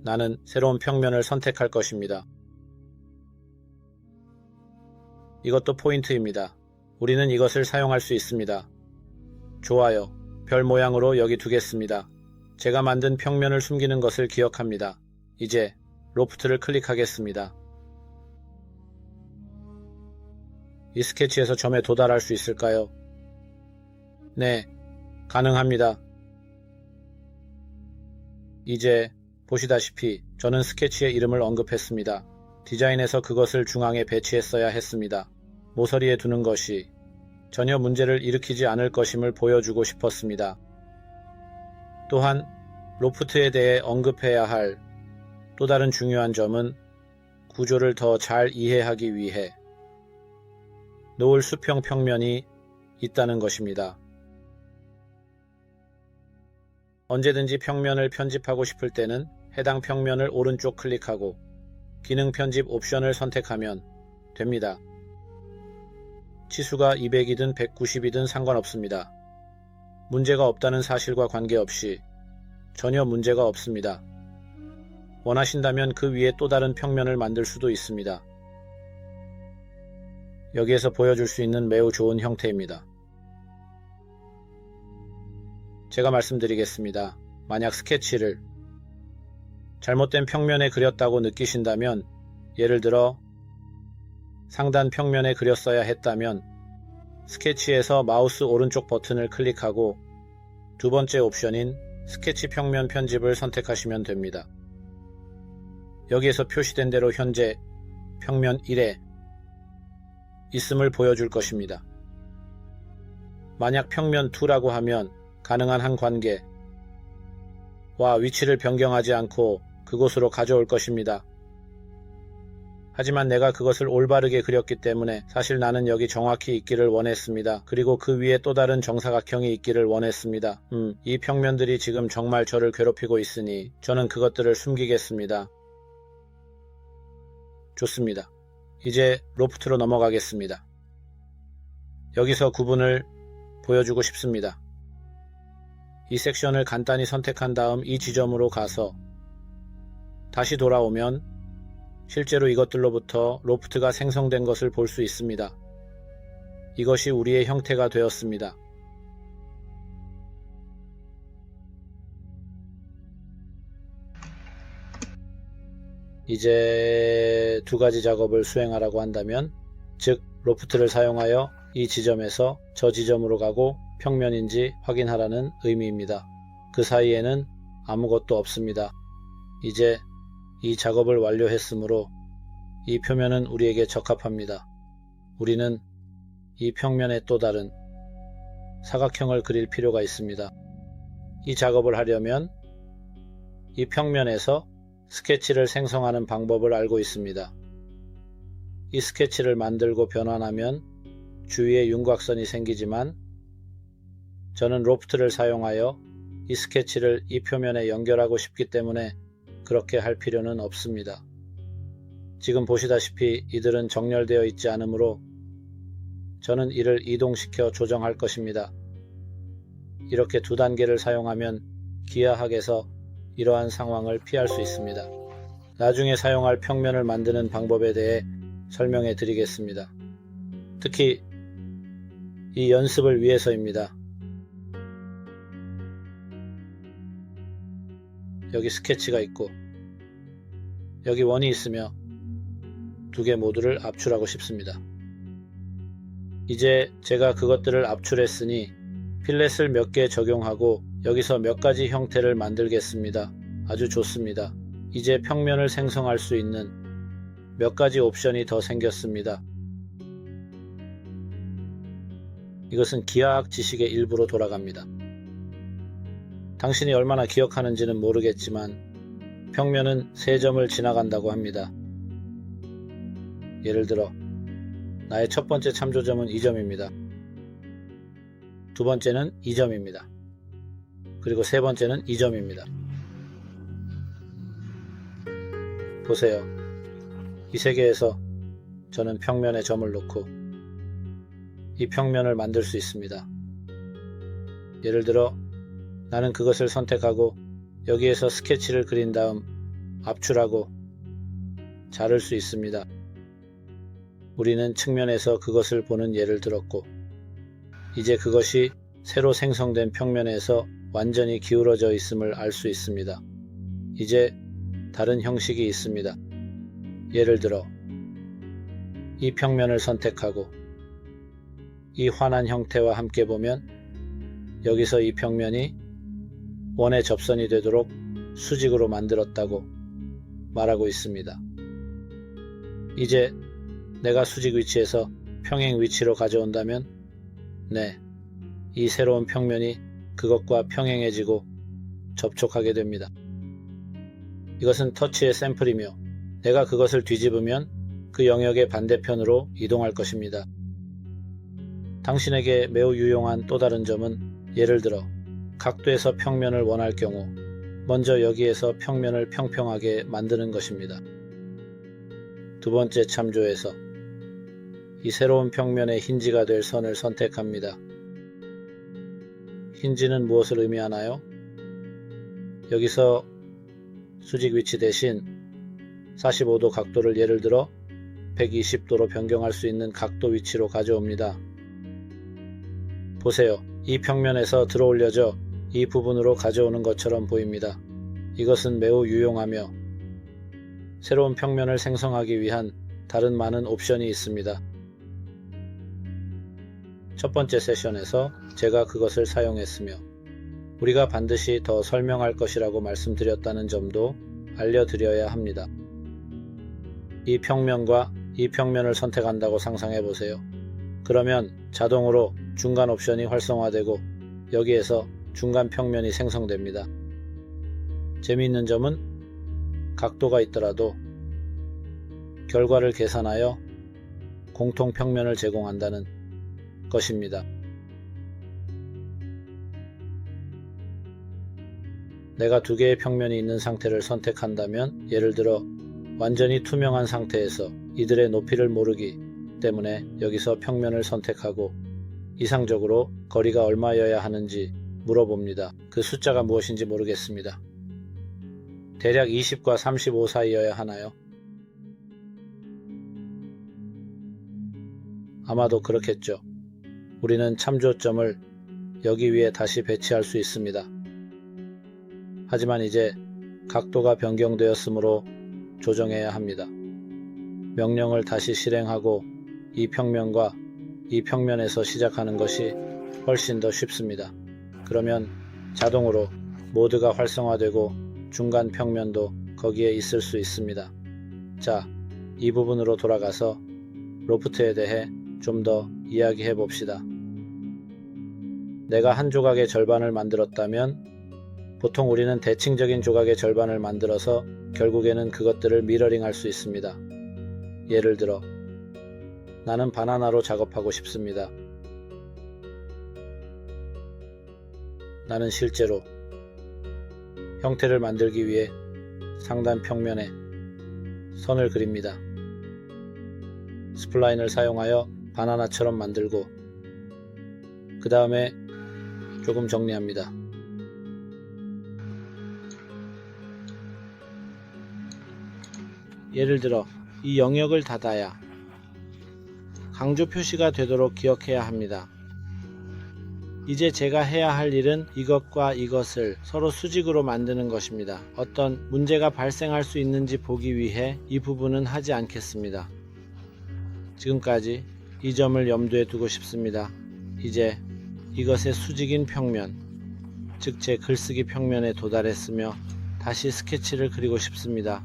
나는 새로운 평면을 선택할 것입니다. 이것도 포인트입니다. 우리는 이것을 사용할 수 있습니다. 좋아요. 별 모양으로 여기 두겠습니다. 제가 만든 평면을 숨기는 것을 기억합니다. 이제 로프트를 클릭하겠습니다. 이 스케치에서 점에 도달할 수 있을까요? 네, 가능합니다. 이제 보시다시피 저는 스케치의 이름을 언급했습니다. 디자인에서 그것을 중앙에 배치했어야 했습니다. 모서리에 두는 것이 전혀 문제를 일으키지 않을 것임을 보여주고 싶었습니다. 또한 로프트에 대해 언급해야 할 또 다른 중요한 점은 구조를 더 잘 이해하기 위해 놓을 수평 평면이 있다는 것입니다. 언제든지 평면을 편집하고 싶을 때는 해당 평면을 오른쪽 클릭하고 기능 편집 옵션을 선택하면 됩니다. 치수가 200이든 190이든 상관없습니다. 문제가 없다는 사실과 관계없이 전혀 문제가 없습니다. 원하신다면 그 위에 또 다른 평면을 만들 수도 있습니다. 여기에서 보여줄 수 있는 매우 좋은 형태입니다. 제가 말씀드리겠습니다. 만약 스케치를 잘못된 평면에 그렸다고 느끼신다면, 예를 들어 상단 평면에 그렸어야 했다면 스케치에서 마우스 오른쪽 버튼을 클릭하고 두 번째 옵션인 스케치 평면 편집을 선택하시면 됩니다. 여기에서 표시된 대로 현재 평면 1에 있음을 보여줄 것입니다. 만약 평면 2라고 하면 가능한 한 관계와 위치를 변경하지 않고 그곳으로 가져올 것입니다. 하지만 내가 그것을 올바르게 그렸기 때문에 사실 나는 여기 정확히 있기를 원했습니다. 그리고 그 위에 또 다른 정사각형이 있기를 원했습니다. 이 평면들이 지금 정말 저를 괴롭히고 있으니 저는 그것들을 숨기겠습니다. 좋습니다. 이제 로프트로 넘어가겠습니다. 여기서 구분을 보여주고 싶습니다. 이 섹션을 간단히 선택한 다음 이 지점으로 가서 다시 돌아오면 실제로 이것들로부터 로프트가 생성된 것을 볼 수 있습니다. 이것이 우리의 형태가 되었습니다. 이제 두 가지 작업을 수행하라고 한다면, 즉 로프트를 사용하여 이 지점에서 저 지점으로 가고 평면인지 확인하라는 의미입니다. 그 사이에는 아무것도 없습니다. 이제 이 작업을 완료했으므로 이 표면은 우리에게 적합합니다. 우리는 이 평면에 또 다른 사각형을 그릴 필요가 있습니다. 이 작업을 하려면 이 평면에서 스케치를 생성하는 방법을 알고 있습니다. 이 스케치를 만들고 변환하면 주위에 윤곽선이 생기지만 저는 로프트를 사용하여 이 스케치를 이 표면에 연결하고 싶기 때문에 그렇게 할 필요는 없습니다. 지금 보시다시피 이들은 정렬되어 있지 않으므로 저는 이를 이동시켜 조정할 것입니다. 이렇게 두 단계를 사용하면 기하학에서 이러한 상황을 피할 수 있습니다. 나중에 사용할 평면을 만드는 방법에 대해 설명해 드리겠습니다. 특히 이 연습을 위해서입니다. 여기 스케치가 있고 여기 원이 있으며 두 개 모두를 압출하고 싶습니다. 이제 제가 그것들을 압출했으니 필렛을 몇 개 적용하고 여기서 몇 가지 형태를 만들겠습니다. 아주 좋습니다. 이제 평면을 생성할 수 있는 몇 가지 옵션이 더 생겼습니다. 이것은 기하학 지식의 일부로 돌아갑니다. 당신이 얼마나 기억하는지는 모르겠지만 평면은 3점을 지나간다고 합니다. 예를 들어 나의 첫 번째 참조점은 2점입니다. 두 번째는 2점입니다. 그리고 세 번째는 2점입니다. 보세요. 이 세계에서 저는 평면에 점을 놓고 이 평면을 만들 수 있습니다. 예를 들어 나는 그것을 선택하고 여기에서 스케치를 그린 다음 압출하고 자를 수 있습니다. 우리는 측면에서 그것을 보는 예를 들었고 이제 그것이 새로 생성된 평면에서 완전히 기울어져 있음을 알 수 있습니다. 이제 다른 형식이 있습니다. 예를 들어 이 평면을 선택하고 이 환한 형태와 함께 보면 여기서 이 평면이 원의 접선이 되도록 수직으로 만들었다고 말하고 있습니다. 이제 내가 수직 위치에서 평행 위치로 가져온다면 네, 이 새로운 평면이 그것과 평행해지고 접촉하게 됩니다. 이것은 터치의 샘플이며 내가 그것을 뒤집으면 그 영역의 반대편으로 이동할 것입니다. 당신에게 매우 유용한 또 다른 점은 예를 들어 각도에서 평면을 원할 경우 먼저 여기에서 평면을 평평하게 만드는 것입니다. 두 번째 참조에서 이 새로운 평면의 힌지가 될 선을 선택합니다. 힌지는 무엇을 의미하나요? 여기서 수직 위치 대신 45도 각도를 예를 들어 120도로 변경할 수 있는 각도 위치로 가져옵니다. 보세요. 이 평면에서 들어올려져 이 부분으로 가져오는 것처럼 보입니다. 이것은 매우 유용하며 새로운 평면을 생성하기 위한 다른 많은 옵션이 있습니다. 첫 번째 세션에서 제가 그것을 사용했으며 우리가 반드시 더 설명할 것이라고 말씀드렸다는 점도 알려드려야 합니다. 이 평면과 이 평면을 선택한다고 상상해 보세요. 그러면 자동으로 중간 옵션이 활성화되고 여기에서 중간 평면이 생성됩니다. 재미있는 점은 각도가 있더라도 결과를 계산하여 공통 평면을 제공한다는 것입니다. 내가 두 개의 평면이 있는 상태를 선택한다면 예를 들어 완전히 투명한 상태에서 이들의 높이를 모르기 때문에 여기서 평면을 선택하고 이상적으로 거리가 얼마여야 하는지 물어봅니다. 그 숫자가 무엇인지 모르겠습니다. 대략 20과 35 사이여야 하나요? 아마도 그렇겠죠. 우리는 참조점을 여기 위에 다시 배치할 수 있습니다. 하지만 이제 각도가 변경되었으므로 조정해야 합니다. 명령을 다시 실행하고 이 평면과 이 평면에서 시작하는 것이 훨씬 더 쉽습니다. 그러면 자동으로 모드가 활성화되고 중간 평면도 거기에 있을 수 있습니다. 자, 이 부분으로 돌아가서 로프트에 대해 좀 더 이야기해 봅시다. 내가 한 조각의 절반을 만들었다면 보통 우리는 대칭적인 조각의 절반을 만들어서 결국에는 그것들을 미러링할 수 있습니다. 예를 들어 나는 바나나로 작업하고 싶습니다. 나는 실제로 형태를 만들기 위해 상단 평면에 선을 그립니다. 스플라인을 사용하여 바나나처럼 만들고 그 다음에 조금 정리합니다. 예를 들어 이 영역을 닫아야 강조 표시가 되도록 기억해야 합니다. 이제 제가 해야 할 일은 이것과 이것을 서로 수직으로 만드는 것입니다. 어떤 문제가 발생할 수 있는지 보기 위해 이 부분은 하지 않겠습니다. 지금까지 이 점을 염두에 두고 싶습니다. 이제 이것의 수직인 평면, 즉 제 글쓰기 평면에 도달했으며 다시 스케치를 그리고 싶습니다.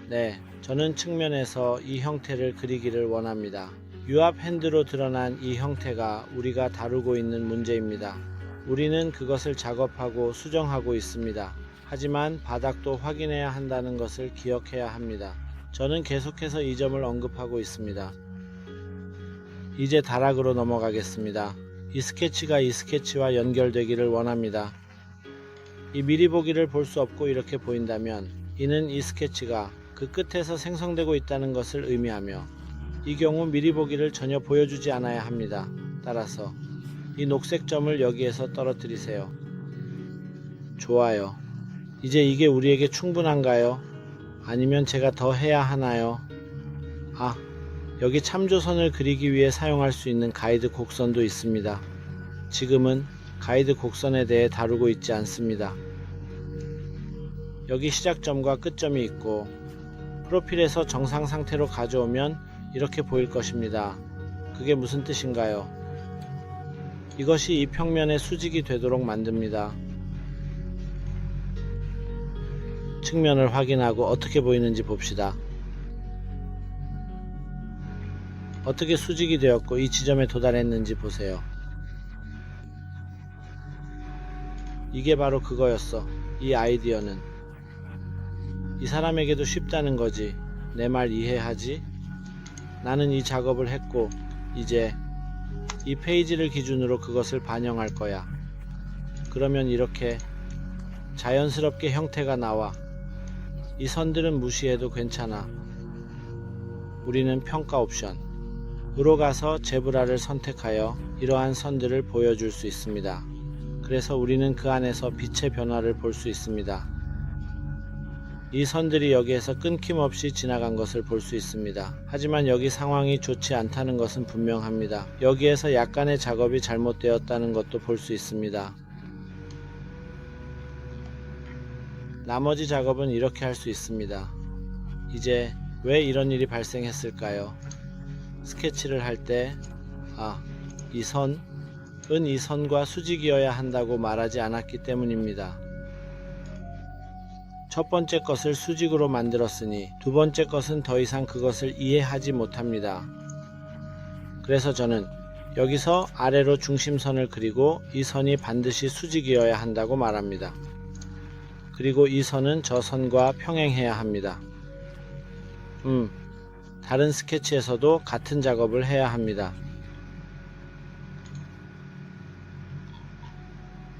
네, 저는 측면에서 이 형태를 그리기를 원합니다. 유압 핸드로 드러난 이 형태가 우리가 다루고 있는 문제입니다. 우리는 그것을 작업하고 수정하고 있습니다. 하지만 바닥도 확인해야 한다는 것을 기억해야 합니다. 저는 계속해서 이 점을 언급하고 있습니다. 이제 다락으로 넘어가겠습니다. 이 스케치가 이 스케치와 연결되기를 원합니다. 이 미리 보기를 볼 수 없고 이렇게 보인다면 이는 이 스케치가 그 끝에서 생성되고 있다는 것을 의미하며 이 경우 미리 보기를 전혀 보여주지 않아야 합니다. 따라서 이 녹색 점을 여기에서 떨어뜨리세요. 좋아요. 이제 이게 우리에게 충분한가요? 아니면 제가 더 해야 하나요? 여기 참조선을 그리기 위해 사용할 수 있는 가이드 곡선도 있습니다. 지금은 가이드 곡선에 대해 다루고 있지 않습니다. 여기 시작점과 끝점이 있고 프로필에서 정상 상태로 가져오면 이렇게 보일 것입니다. 그게 무슨 뜻인가요? 이것이 이 평면의 수직이 되도록 만듭니다. 측면을 확인하고 어떻게 보이는지 봅시다. 어떻게 수직이 되었고 이 지점에 도달했는지 보세요. 이게 바로 그거였어. 이 아이디어는. 이 사람에게도 쉽다는 거지. 내 말 이해하지? 나는 이 작업을 했고 이제 이 페이지를 기준으로 그것을 반영할 거야. 그러면 이렇게 자연스럽게 형태가 나와. 이 선들은 무시해도 괜찮아. 우리는 평가 옵션으로 가서 제브라를 선택하여 이러한 선들을 보여줄 수 있습니다. 그래서 우리는 그 안에서 빛의 변화를 볼 수 있습니다. 이 선들이 여기에서 끊김없이 지나간 것을 볼 수 있습니다. 하지만 여기 상황이 좋지 않다는 것은 분명합니다. 여기에서 약간의 작업이 잘못되었다는 것도 볼 수 있습니다. 나머지 작업은 이렇게 할 수 있습니다. 이제 왜 이런 일이 발생했을까요? 스케치를 할 때 이 선은 이 선과 수직이어야 한다고 말하지 않았기 때문입니다. 첫 번째 것을 수직으로 만들었으니 두 번째 것은 더 이상 그것을 이해하지 못합니다. 그래서 저는 여기서 아래로 중심선을 그리고 이 선이 반드시 수직이어야 한다고 말합니다. 그리고 이 선은 저 선과 평행해야 합니다. 다른 스케치에서도 같은 작업을 해야 합니다.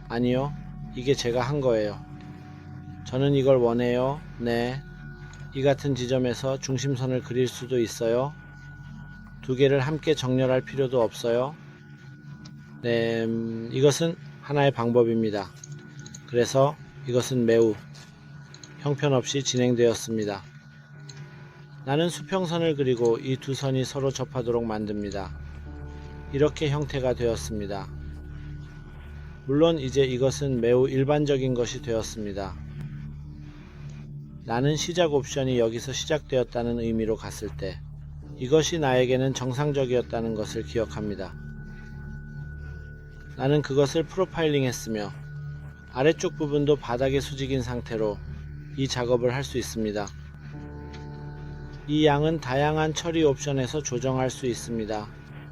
아니요, 이게 제가 한 거예요. 저는 이걸 원해요. 네. 이 같은 지점에서 중심선을 그릴 수도 있어요. 두 개를 함께 정렬할 필요도 없어요. 네, 이것은 하나의 방법입니다. 그래서 이것은 매우 형편없이 진행되었습니다. 나는 수평선을 그리고 이 두 선이 서로 접하도록 만듭니다. 이렇게 형태가 되었습니다. 물론 이제 이것은 매우 일반적인 것이 되었습니다. 나는 시작 옵션이 여기서 시작되었다는 의미로 갔을 때 이것이 나에게는 정상적이었다는 것을 기억합니다. 나는 그것을 프로파일링 했으며 아래쪽 부분도 바닥에 수직인 상태로 이 작업을 할 수 있습니다. 이 양은 다양한 처리 옵션에서 조정할 수 있습니다.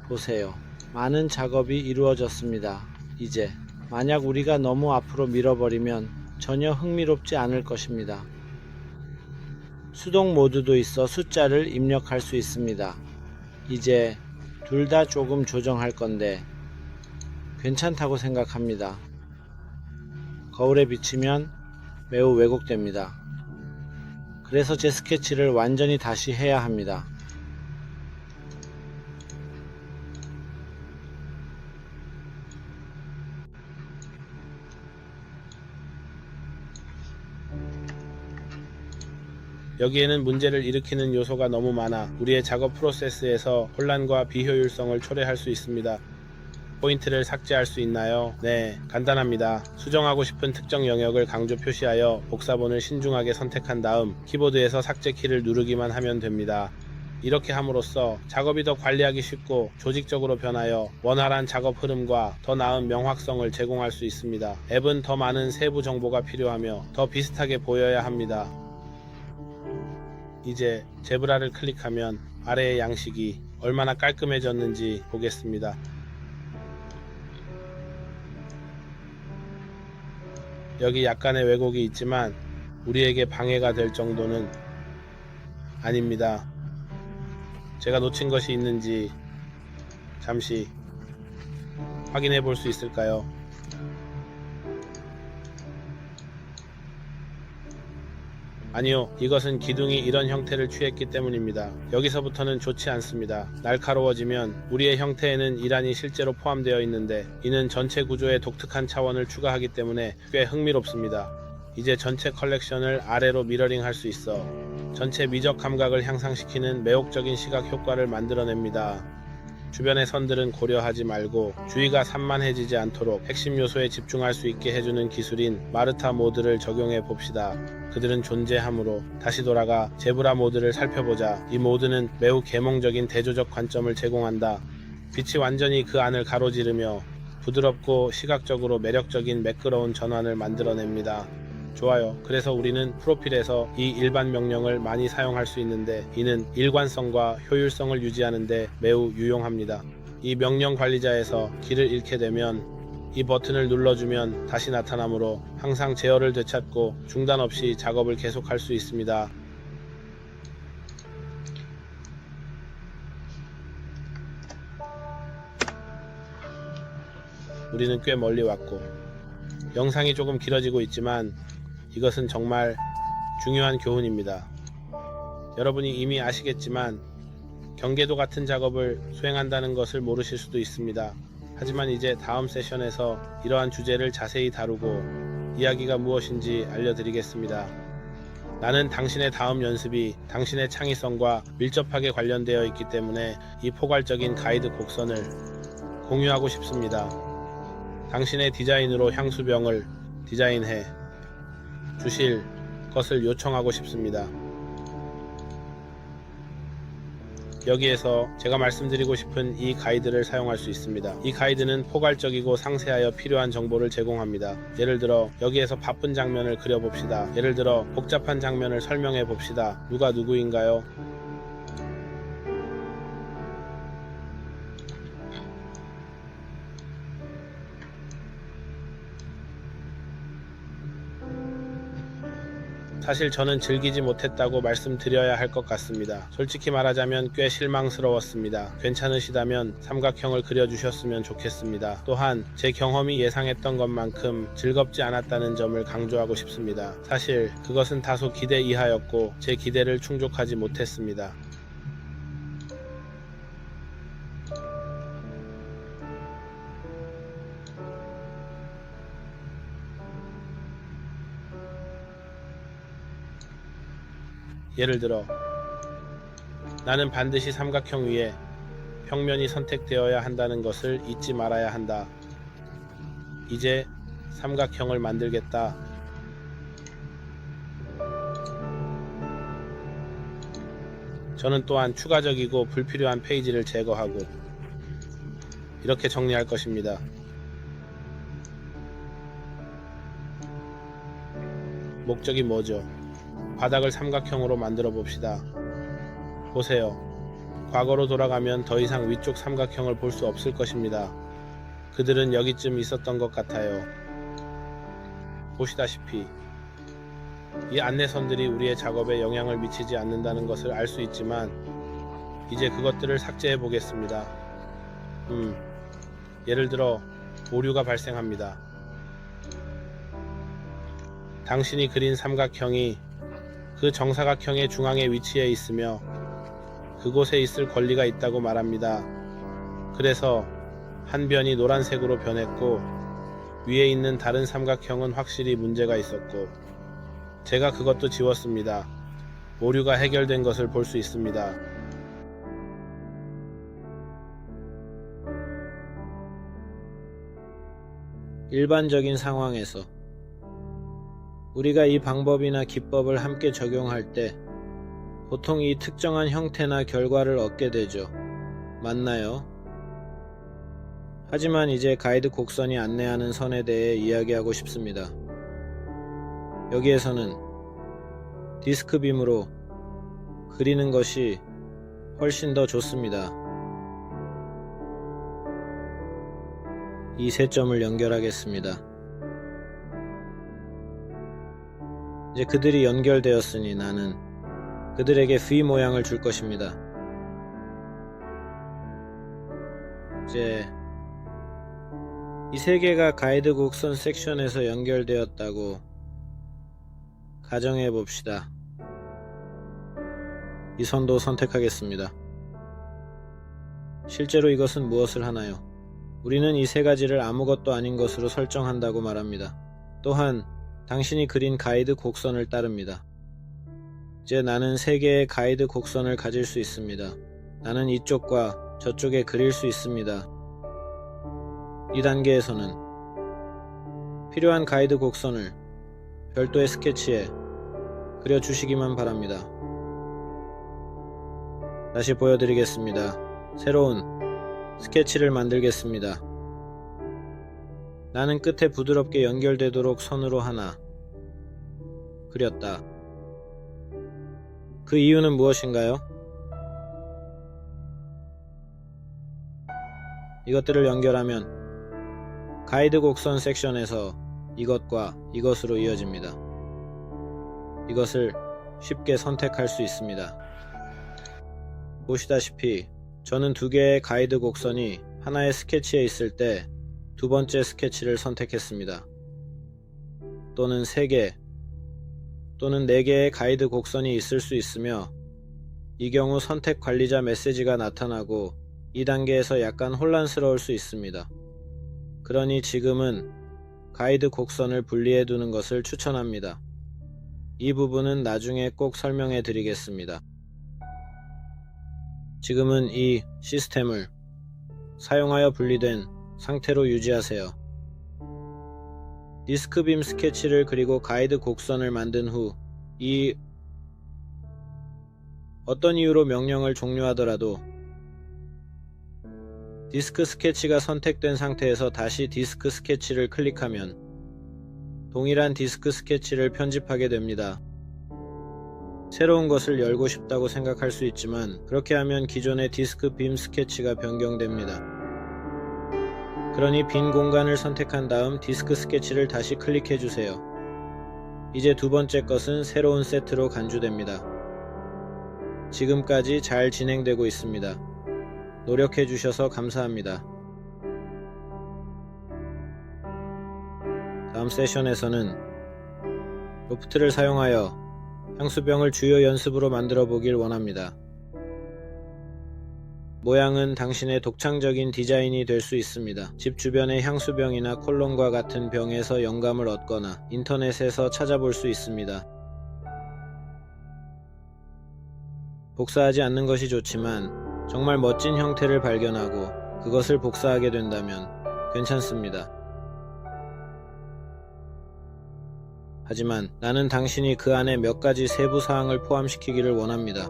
보세요. 많은 작업이 이루어졌습니다. 이제 만약 우리가 너무 앞으로 밀어버리면 전혀 흥미롭지 않을 것입니다. 수동 모드도 있어 숫자를 입력할 수 있습니다. 이제 둘 다 조금 조정할 건데 괜찮다고 생각합니다. 거울에 비치면 매우 왜곡됩니다. 그래서 제 스케치를 완전히 다시 해야 합니다. 여기에는 문제를 일으키는 요소가 너무 많아 우리의 작업 프로세스에서 혼란과 비효율성을 초래할 수 있습니다. 포인트를 삭제할 수 있나요? 네, 간단합니다. 수정하고 싶은 특정 영역을 강조 표시하여 복사본을 신중하게 선택한 다음 키보드에서 삭제 키를 누르기만 하면 됩니다. 이렇게 함으로써 작업이 더 관리하기 쉽고 조직적으로 변하여 원활한 작업 흐름과 더 나은 명확성을 제공할 수 있습니다. 앱은 더 많은 세부 정보가 필요하며 더 비슷하게 보여야 합니다. 이제 제브라를 클릭하면 아래의 양식이 얼마나 깔끔해졌는지 보겠습니다. 여기 약간의 왜곡이 있지만 우리에게 방해가 될 정도는 아닙니다. 제가 놓친 것이 있는지 잠시 확인해 볼 수 있을까요? 아니요, 이것은 기둥이 이런 형태를 취했기 때문입니다. 여기서부터는 좋지 않습니다. 날카로워지면 우리의 형태에는 이란이 실제로 포함되어 있는데 이는 전체 구조에 독특한 차원을 추가하기 때문에 꽤 흥미롭습니다. 이제 전체 컬렉션을 아래로 미러링 할 수 있어 전체 미적 감각을 향상시키는 매혹적인 시각 효과를 만들어냅니다. 주변의 선들은 고려하지 말고 주의가 산만해지지 않도록 핵심 요소에 집중할 수 있게 해주는 기술인 마르타 모드를 적용해 봅시다. 그들은 존재하므로 다시 돌아가 제브라 모드를 살펴보자. 이 모드는 매우 계몽적인 대조적 관점을 제공한다. 빛이 완전히 그 안을 가로지르며 부드럽고 시각적으로 매력적인 매끄러운 전환을 만들어냅니다. 좋아요. 그래서 우리는 프로필에서 이 일반 명령을 많이 사용할 수 있는데 이는 일관성과 효율성을 유지하는 데 매우 유용합니다. 이 명령 관리자에서 길을 잃게 되면 이 버튼을 눌러주면 다시 나타나므로 항상 제어를 되찾고 중단 없이 작업을 계속할 수 있습니다. 우리는 꽤 멀리 왔고 영상이 조금 길어지고 있지만 이것은 정말 중요한 교훈입니다. 여러분이 이미 아시겠지만 경계도 같은 작업을 수행한다는 것을 모르실 수도 있습니다. 하지만 이제 다음 세션에서 이러한 주제를 자세히 다루고 이야기가 무엇인지 알려드리겠습니다. 나는 당신의 다음 연습이 당신의 창의성과 밀접하게 관련되어 있기 때문에 이 포괄적인 가이드 곡선을 공유하고 싶습니다. 당신의 디자인으로 향수병을 디자인해 주실 것을 요청하고 싶습니다. 여기에서 제가 말씀드리고 싶은 이 가이드를 사용할 수 있습니다. 이 가이드는 포괄적이고 상세하여 필요한 정보를 제공합니다. 예를 들어 여기에서 바쁜 장면을 그려봅시다. 예를 들어 복잡한 장면을 설명해 봅시다. 누가 누구인가요? 사실 저는 즐기지 못했다고 말씀드려야 할 것 같습니다. 솔직히 말하자면 꽤 실망스러웠습니다. 괜찮으시다면 삼각형을 그려주셨으면 좋겠습니다. 또한 제 경험이 예상했던 것만큼 즐겁지 않았다는 점을 강조하고 싶습니다. 사실 그것은 다소 기대 이하였고 제 기대를 충족하지 못했습니다. 예를 들어 나는 반드시 삼각형 위에 평면이 선택되어야 한다는 것을 잊지 말아야 한다. 이제 삼각형을 만들겠다. 저는 또한 추가적이고 불필요한 페이지를 제거하고 이렇게 정리할 것입니다. 목적이 뭐죠? 바닥을 삼각형으로 만들어 봅시다. 보세요. 과거로 돌아가면 더 이상 위쪽 삼각형을 볼 수 없을 것입니다. 그들은 여기쯤 있었던 것 같아요. 보시다시피 이 안내선들이 우리의 작업에 영향을 미치지 않는다는 것을 알 수 있지만 이제 그것들을 삭제해 보겠습니다. 예를 들어 오류가 발생합니다. 당신이 그린 삼각형이 그 정사각형의 중앙에 위치해 있으며 그곳에 있을 권리가 있다고 말합니다. 그래서 한 변이 노란색으로 변했고 위에 있는 다른 삼각형은 확실히 문제가 있었고 제가 그것도 지웠습니다. 오류가 해결된 것을 볼 수 있습니다. 일반적인 상황에서 우리가 이 방법이나 기법을 함께 적용할 때 보통 이 특정한 형태나 결과를 얻게 되죠. 맞나요? 하지만 이제 가이드 곡선이 안내하는 선에 대해 이야기하고 싶습니다. 여기에서는 디스크빔으로 그리는 것이 훨씬 더 좋습니다. 이 세 점을 연결하겠습니다. 이제 그들이 연결되었으니 나는 그들에게 V 모양을 줄 것입니다. 이제 이 세 개가 가이드 곡선 섹션에서 연결되었다고 가정해 봅시다. 이 선도 선택하겠습니다. 실제로 이것은 무엇을 하나요? 우리는 이 세 가지를 아무것도 아닌 것으로 설정한다고 말합니다. 또한 당신이 그린 가이드 곡선을 따릅니다. 이제 나는 세 개의 가이드 곡선을 가질 수 있습니다. 나는 이쪽과 저쪽에 그릴 수 있습니다. 이 단계에서는 필요한 가이드 곡선을 별도의 스케치에 그려주시기만 바랍니다. 다시 보여드리겠습니다. 새로운 스케치를 만들겠습니다. 나는 끝에 부드럽게 연결되도록 선으로 하나 그렸다. 그 이유는 무엇인가요? 이것들을 연결하면 가이드 곡선 섹션에서 이것과 이것으로 이어집니다. 이것을 쉽게 선택할 수 있습니다. 보시다시피 저는 두 개의 가이드 곡선이 하나의 스케치에 있을 때 두 번째 스케치를 선택했습니다. 또는 세 개 또는 네 개의 가이드 곡선이 있을 수 있으며 이 경우 선택 관리자 메시지가 나타나고 이 단계에서 약간 혼란스러울 수 있습니다. 그러니 지금은 가이드 곡선을 분리해 두는 것을 추천합니다. 이 부분은 나중에 꼭 설명해 드리겠습니다. 지금은 이 시스템을 사용하여 분리된 상태로 유지하세요. 디스크빔 스케치를 그리고 가이드 곡선을 만든 후 어떤 이유로 명령을 종료하더라도 디스크 스케치가 선택된 상태에서 다시 디스크 스케치를 클릭하면 동일한 디스크 스케치를 편집하게 됩니다. 새로운 것을 열고 싶다고 생각할 수 있지만 그렇게 하면 기존의 디스크 빔 스케치가 변경됩니다. 그러니 빈 공간을 선택한 다음 디스크 스케치를 다시 클릭해 주세요. 이제 두 번째 것은 새로운 세트로 간주됩니다. 지금까지 잘 진행되고 있습니다. 노력해 주셔서 감사합니다. 다음 세션에서는 로프트를 사용하여 향수병을 주요 연습으로 만들어 보길 원합니다. 모양은 당신의 독창적인 디자인이 될 수 있습니다. 집 주변의 향수병이나 콜롬과 같은 병에서 영감을 얻거나 인터넷에서 찾아볼 수 있습니다. 복사하지 않는 것이 좋지만 정말 멋진 형태를 발견하고 그것을 복사하게 된다면 괜찮습니다. 하지만 나는 당신이 그 안에 몇 가지 세부 사항을 포함시키기를 원합니다.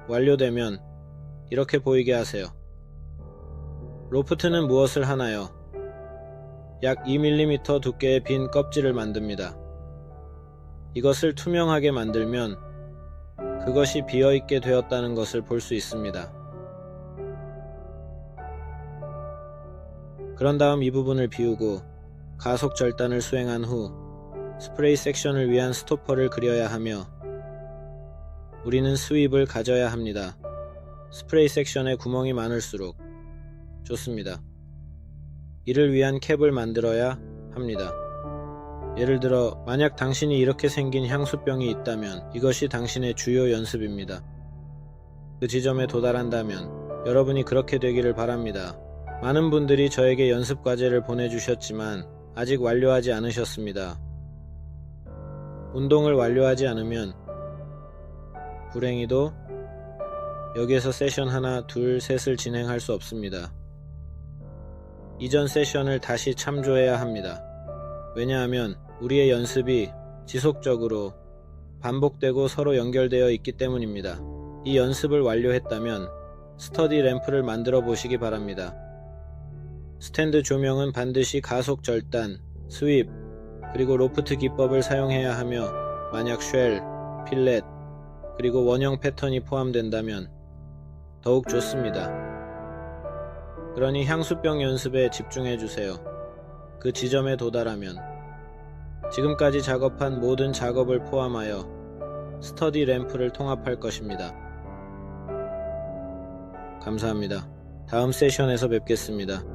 완료되면 이렇게 보이게 하세요. 로프트는 무엇을 하나요? 약 2mm 두께의 빈 껍질을 만듭니다. 이것을 투명하게 만들면 그것이 비어있게 되었다는 것을 볼 수 있습니다. 그런 다음 이 부분을 비우고 가속 절단을 수행한 후 스프레이 섹션을 위한 스토퍼를 그려야 하며 우리는 스윕을 가져야 합니다. 스프레이 섹션에 구멍이 많을수록 좋습니다. 이를 위한 캡을 만들어야 합니다. 예를 들어 만약 당신이 이렇게 생긴 향수병이 있다면 이것이 당신의 주요 연습입니다. 그 지점에 도달한다면 여러분이 그렇게 되기를 바랍니다. 많은 분들이 저에게 연습 과제를 보내주셨지만 아직 완료하지 않으셨습니다. 운동을 완료하지 않으면 불행히도 여기에서 세션 하나, 둘, 셋을 진행할 수 없습니다. 이전 세션을 다시 참조해야 합니다. 왜냐하면 우리의 연습이 지속적으로 반복되고 서로 연결되어 있기 때문입니다. 이 연습을 완료했다면 스터디 램프를 만들어 보시기 바랍니다. 스탠드 조명은 반드시 가속 절단, 스윕, 그리고 로프트 기법을 사용해야 하며 만약 쉘, 필렛, 그리고 원형 패턴이 포함된다면 더욱 좋습니다. 그러니 향수병 연습에 집중해 주세요. 그 지점에 도달하면 지금까지 작업한 모든 작업을 포함하여 스터디 램프를 통합할 것입니다. 감사합니다. 다음 세션에서 뵙겠습니다.